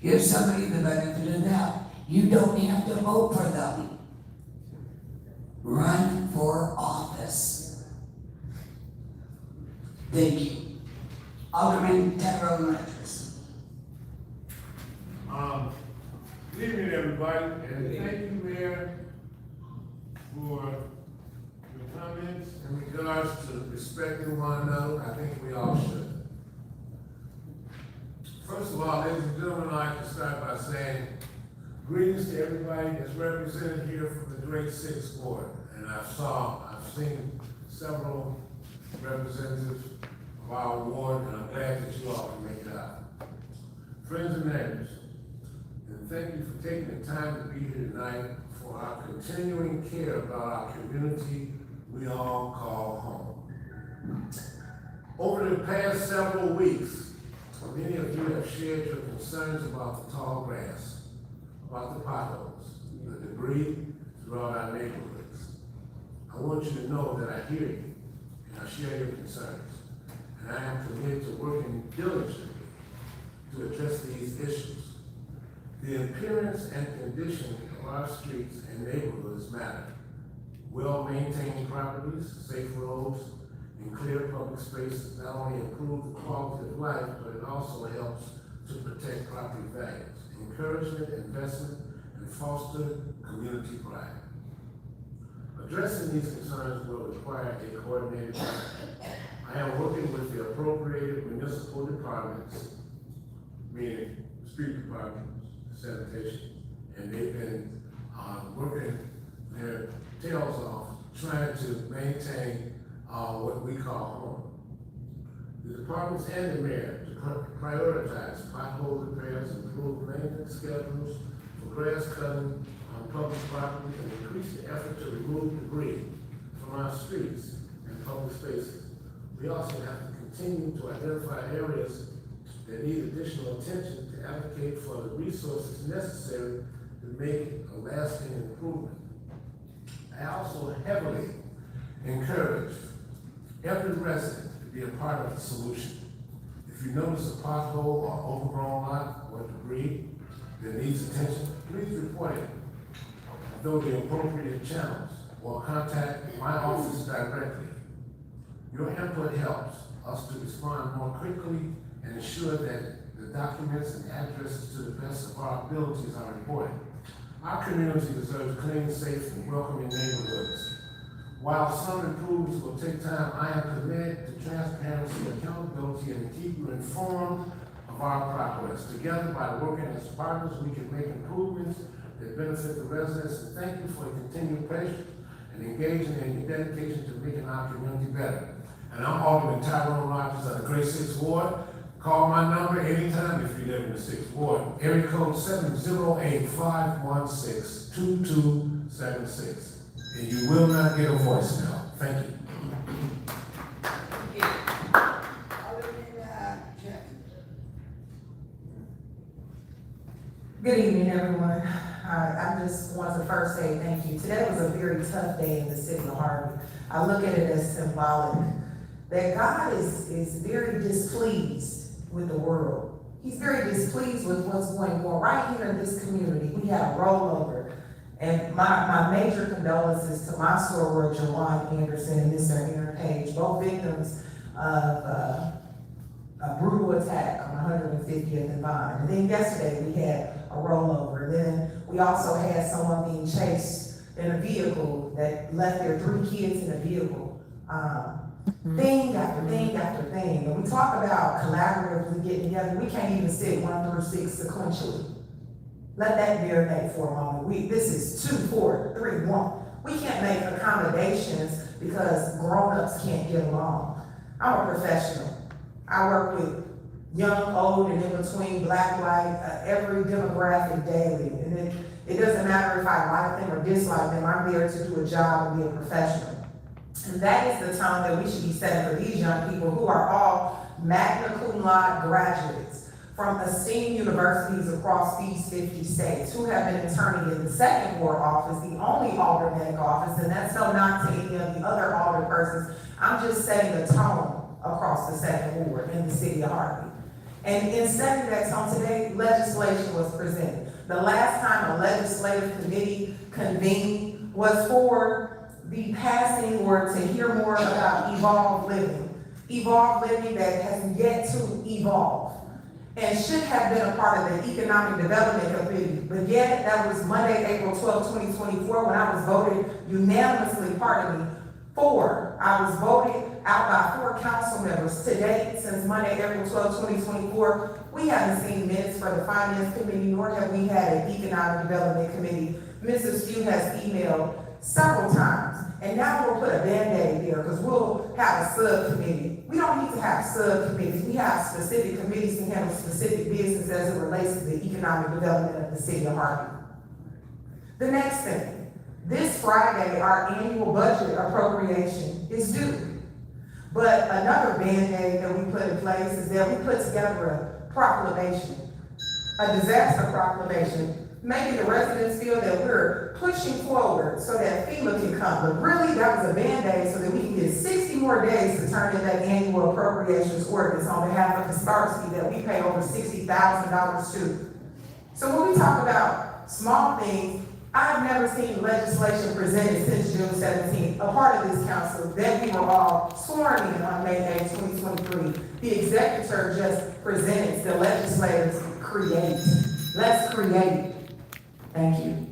Give somebody the benefit of the doubt. You don't have to vote for them. Run for office. Thank you. Alderman Tyrone Rogers. Good evening, everybody, and thank you, Mayor, for your comments in regards to respecting one another. I think we all should. First of all, ladies and gentlemen, I'd like to start by saying greetings to everybody that's represented here from the Great Sixth Ward. And I've seen several representatives of our ward, and I'm glad that you all can make it out. Friends and neighbors, and thank you for taking the time to be here tonight for our continuing care about our community we all call home. Over the past several weeks, many of you have shared your concerns about the tall grass, about the potholes, the debris throughout our neighborhoods. I want you to know that I hear you and I share your concerns, and I am committed to working diligently to address these issues. The appearance and condition of our streets and neighborhoods matter. Well-maintained properties, safe roads, and clear public spaces not only improve the quality of life, but it also helps to protect property values, encouragement, investment, and foster community pride. Addressing these concerns will require a coordinated effort. I am working with the appropriated municipal departments, meaning street departments, sanitation, and they've been working their tails off trying to maintain what we call home. The departments and the mayor to prioritize pothole repairs, improve maintenance schedules for grass cutting on public property, and increase the effort to remove debris from our streets and public spaces. We also have to continue to identify areas that need additional attention to advocate for the resources necessary to make a lasting improvement. I also heavily encourage every resident to be a part of the solution. If you notice a pothole or overgrown lot or debris that needs attention, please report it through the appropriate channels or contact my office directly. Your input helps us to respond more quickly and ensure that the documents and addresses to the best of our abilities are reported. Our community deserves clean, safe, and welcoming neighborhoods. While some improvements will take time, I am committed to transparency, accountability, and to keep you informed of our progress. Together, by working as partners, we can make improvements that benefit the residents. And thank you for your continued patience and engaging in your dedication to making our community better. And I'm Alderman Tyrone Rogers of the Great Sixth Ward. Call my number anytime if you live in the 6th Ward. Area code 708-516-2276. And you will not get a voicemail. Thank you. Good evening, everyone. I just want to first say thank you. Today was a very tough day in the city of Harvey. I look at it as symbolic that God is very displeased with the world. He's very displeased with what's going on right here in this community. We had a rollover. And my major condolences to my soror, Jawan Anderson and Mr. Aaron Page, both victims of a brutal attack on 150th and Vine. And then yesterday we had a rollover. And then we also had someone being chased in a vehicle that left their 3 kids in a vehicle. Thing after thing after thing. And we talk about collaboratively getting together. We can't even sit 1 through 6 sequentially. Let that marinate for a moment. This is 2, 4, 3, 1. We can't make accommodations because grown-ups can't get along. I'm a professional. I work with young, old, and in between, black, white, every demographic daily. And it doesn't matter if I like them or dislike them. I'm there to do a job and be a professional. And that is the tone that we should be setting for these young people who are all magna cum laude graduates from esteemed universities across these 50 states who have been interning in the second ward office, the only aldermanic office, and that's no knock to any of the other alderpersons. I'm just setting the tone across the second ward in the city of Harvey. And in setting that tone today, legislation was presented. The last time a legislative committee convened was for the passing or to hear more about evolved living. Evolved living that has yet to evolve and should have been a part of the Economic Development Committee. But yet, that was Monday, April 12, 2024, when I was voted unanimously, I was voted out by 4 council members. To date, since Monday, April 12, 2024, we haven't seen minutes for the Finance Committee, nor have we had an Economic Development Committee. Mrs. Few has emailed several times, and now we'll put a Band-Aid there, because we'll have a subcommittee. We don't need to have subcommittees. We have specific committees to handle specific business as it relates to the economic development of the city of Harvey. The next thing, this Friday, our annual budget appropriation is due. But another Band-Aid that we put in place is that we put together a proclamation, a disaster proclamation, making the residents feel that we're pushing forward so that FEMA can come. But really, that was a Band-Aid so that we can get 60 more days to turn in that annual appropriations ordinance on behalf of the Sparsky that we pay over $60,000 to. So when we talk about small things, I've never seen legislation presented since June 17th, a part of this council, that we were all sworn in on May 8, 2023. The executive just presents, the legislators create. Let's create. Thank you.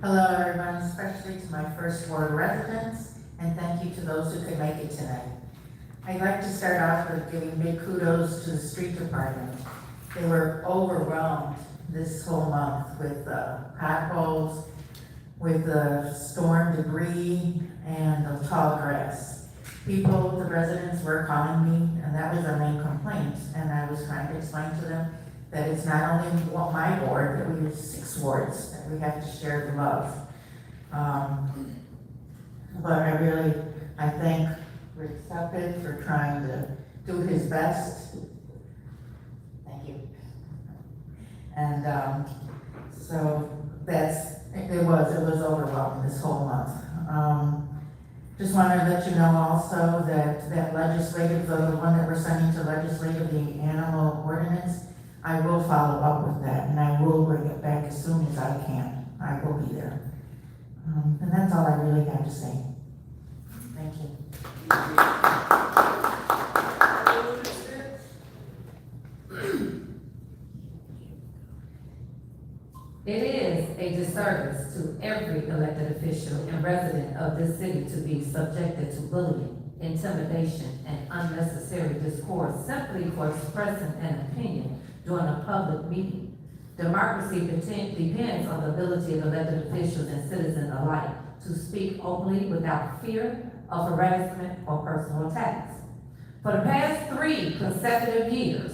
Hello, everyone, especially to my first ward residents, and thank you to those who could make it tonight. I'd like to start off with giving big kudos to the street department. They were overwhelmed this whole month with potholes, with the storm debris, and the tall grass. People, the residents were calling me, and that was their main complaint, and I was trying to explain to them that it's not only my ward, that we have 6 wards, that we have to share the love. But I thank Rick Tuppett for trying to do his best. Thank you. And so it was overwhelming this whole month. Just want to let you know also that legislative, the one that we're sending to legislative, the animal ordinance, I will follow up with that, and I will bring it back as soon as I can. I will be there. And that's all I really have to say. Thank you. It is a disservice to every elected official and resident of this city to be subjected to bullying, intimidation, and unnecessary discourse simply for expressing an opinion during a public meeting. Democracy depends on the ability of elected officials and citizens alike to speak openly without fear of harassment or personal attacks. For the past 3 consecutive years,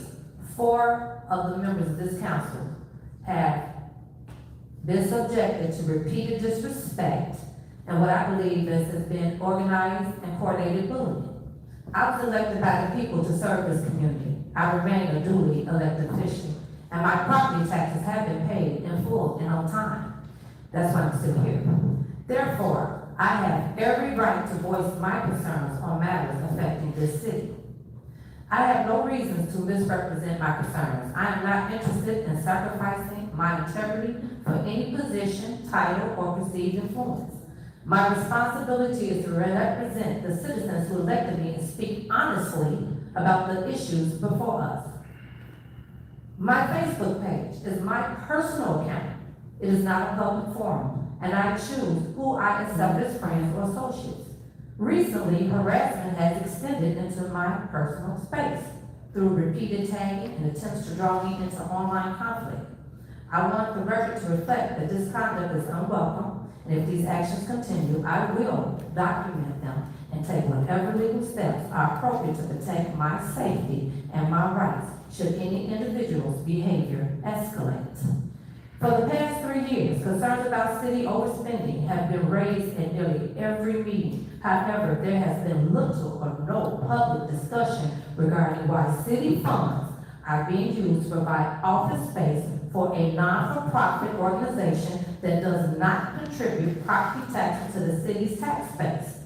4 of the members of this council have been subjected to repeated disrespect and what I believe has been organized and coordinated bullying. I was elected by the people to serve this community. I remain a duly elected official, and my property taxes have been paid in full and on time. That's why I'm still here. Therefore, I have every right to voice my concerns on matters affecting this city. I have no reasons to misrepresent my concerns. I am not interested in sacrificing my integrity for any position, title, or perceived influence. My responsibility is to represent the citizens who elected me and speak honestly about the issues before us. My Facebook page is my personal account. It is not a public forum, and I choose who I accept as friends or associates. Recently, harassment has extended into my personal space through repeated tagging and attempts to draw me into online conflict. I want the record to reflect that this conduct is unwelcome, and if these actions continue, I will document them and take whatever legal steps are appropriate to protect my safety and my rights should any individual's behavior escalate. For the past 3 years, concerns about city overspending have been raised at nearly every meeting. However, there has been little or no public discussion regarding why city funds are being used to provide office space for a non-for-profit organization that does not contribute property taxes to the city's tax base.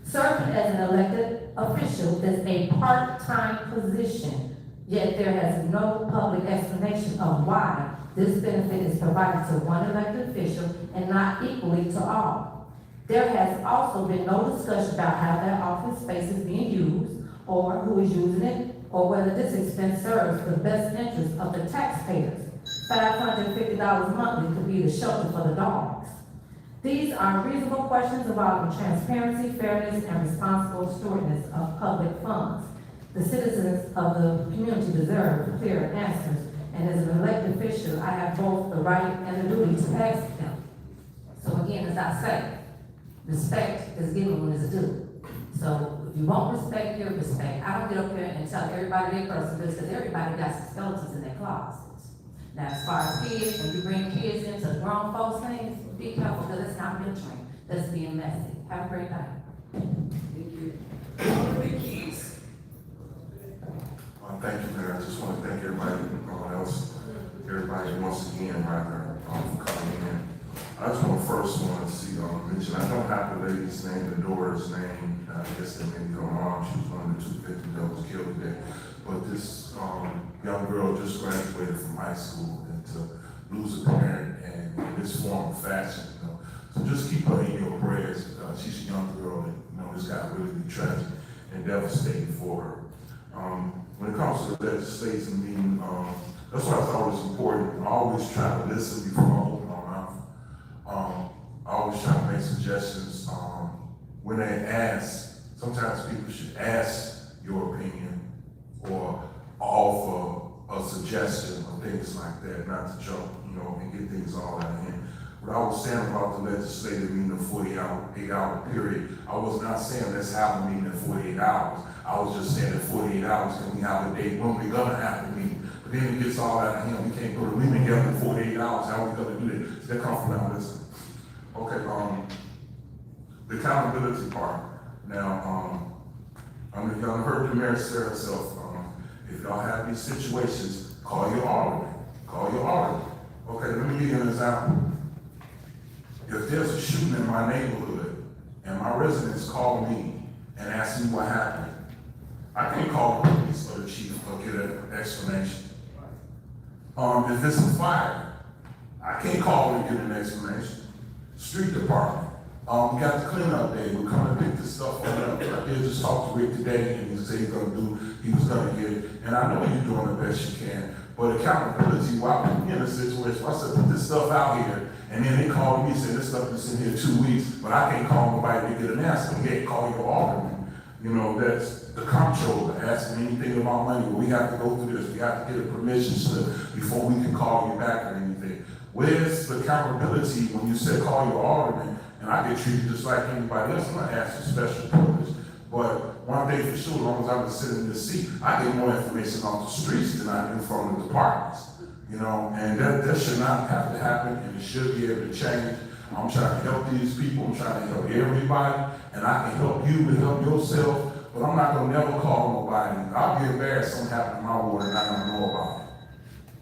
Serving as an elected official is a part-time position, yet there has no public explanation of why this benefit is provided to one elected official and not equally to all. There has also been no discussion about how that office space is being used, or who is using it, or whether this expense serves the best interest of the taxpayers. $550 monthly could be the shelter for the dogs. These are reasonable questions involving transparency, fairness, and responsible stewardship of public funds. The citizens of the community deserve clear answers, and as an elected official, I have both the right and the duty to ask them. So again, as I say, respect is given when it's due. So if you won't respect, your respect. I don't get up here and tell everybody their personal business, because everybody got some skeletons in their closets. Now, as far as kids, when you bring kids into grown folks' things, be careful, because it's not mentoring, that's being messy. Have a great night. Thank you. Alderman Keys. Thank you, Mayor. I just want to thank everybody once again, rather, for coming in. I just want to mention, I don't have the lady's name, the daughter's name. I guess they may be on arm. She was one of the 2 victims that was killed today. But this young girl just graduated from high school, and to lose a parent and in this form of fashion, so just keep her in your prayers. She's a young girl, and this got really be tragic and devastating for her. When it comes to the legislation meeting, that's why I thought it was important. I always try to listen before I open my mouth. I always try to make suggestions. When they ask, sometimes people should ask your opinion or offer a suggestion or things like that, not to jump, and get things all out of hand. What I was saying about the legislative meeting, the 48-hour period, I was not saying let's have a meeting in 48 hours. I was just saying that 48 hours, can we have a date when we're gonna have the meeting? But then it gets all out of hand. We can't put a meeting together in 48 hours. How are we gonna do that? So that comes from now, listen. Okay, the accountability part. Now, y'all heard the mayor say herself, if y'all have these situations, call your alderman. Call your alderman. Okay, let me give you an example. If there's a shooting in my neighborhood and my residents call me and ask me what happened, I can't call the police or the chief or get an explanation. If it's a fire, I can't call them and get an explanation. Street department, we got the cleanup day. We're coming to pick this stuff up. I did just talk to Rick today, and he said he was gonna get it. And I know you're doing the best you can. But accountability, while we're in a situation, I said, put this stuff out here, and then they called me and said, this stuff is in here 2 weeks, but I can't call nobody to get an answer. Yeah, call your alderman. That's the comptroller asking anything about money. Well, we have to go through this. We have to get a permission slip before we can call you back or anything. Where's the accountability when you said call your alderman, and I get treated just like anybody else? I'm not asking special privilege. But one thing for sure, as long as I've been sitting in this seat, I get more information off the streets than I do from the departments. And that should not have to happen, and it should be able to change. I'm trying to help these people, I'm trying to help everybody, and I can help you to help yourself, but I'm not gonna never call nobody. I'll be embarrassed if something happened in my ward and I don't know about it.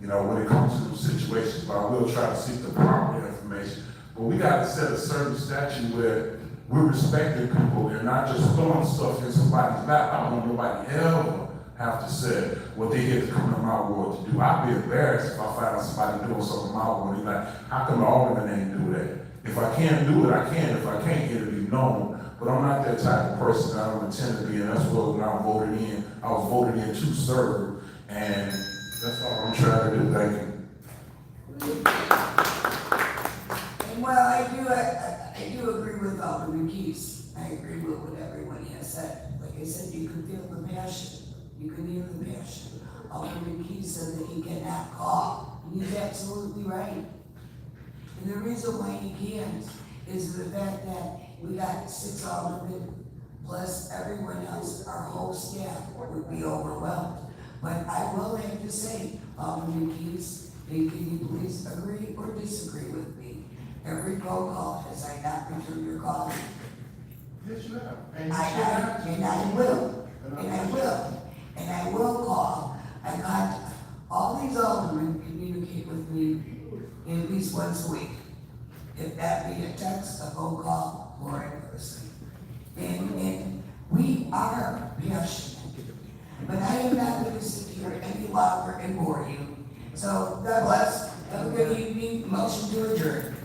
When it comes to those situations, but I will try to seek the proper information. But we got to set a certain statute where we're respecting people and not just throwing stuff in somebody's lap. I don't want nobody ever have to say what they get to come to my ward to do. I'd be embarrassed if I found somebody doing something in my ward. They're like, how come the alderman ain't do that? If I can't do it, I can. If I can't, it'll be known. But I'm not that type of person. I don't intend to be, and that's what when I voted in, I was voted in to serve, and that's all I'm trying to do. Thank you. And while I do agree with Alderman Keys. I agree with what everyone has said. Like I said, you can feel the passion. You can hear the passion. Alderman Keys said that he cannot call. And he's absolutely right. And the reason why he can't is the fact that we got 6 aldermen plus everyone else, our whole staff would be overwhelmed. But I will have to say, Alderman Keys, Then can you please agree or disagree with me? Every roll call, has I not returned your call? Yes, you have. And I will, and I will call. I got all these aldermen communicate with me at least once a week. If that be a text, a phone call, or in person. And we are passionate. But I am not going to sit here any longer and bore you. So, God bless. Have a good evening. Motion to adjourn.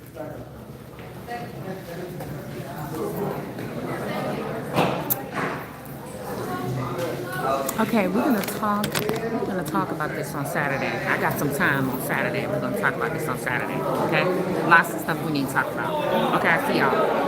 Okay, we're gonna talk about this on Saturday. I got some time on Saturday. We're gonna talk about this on Saturday, okay? Lots of stuff we need to talk about. Okay, I see y'all.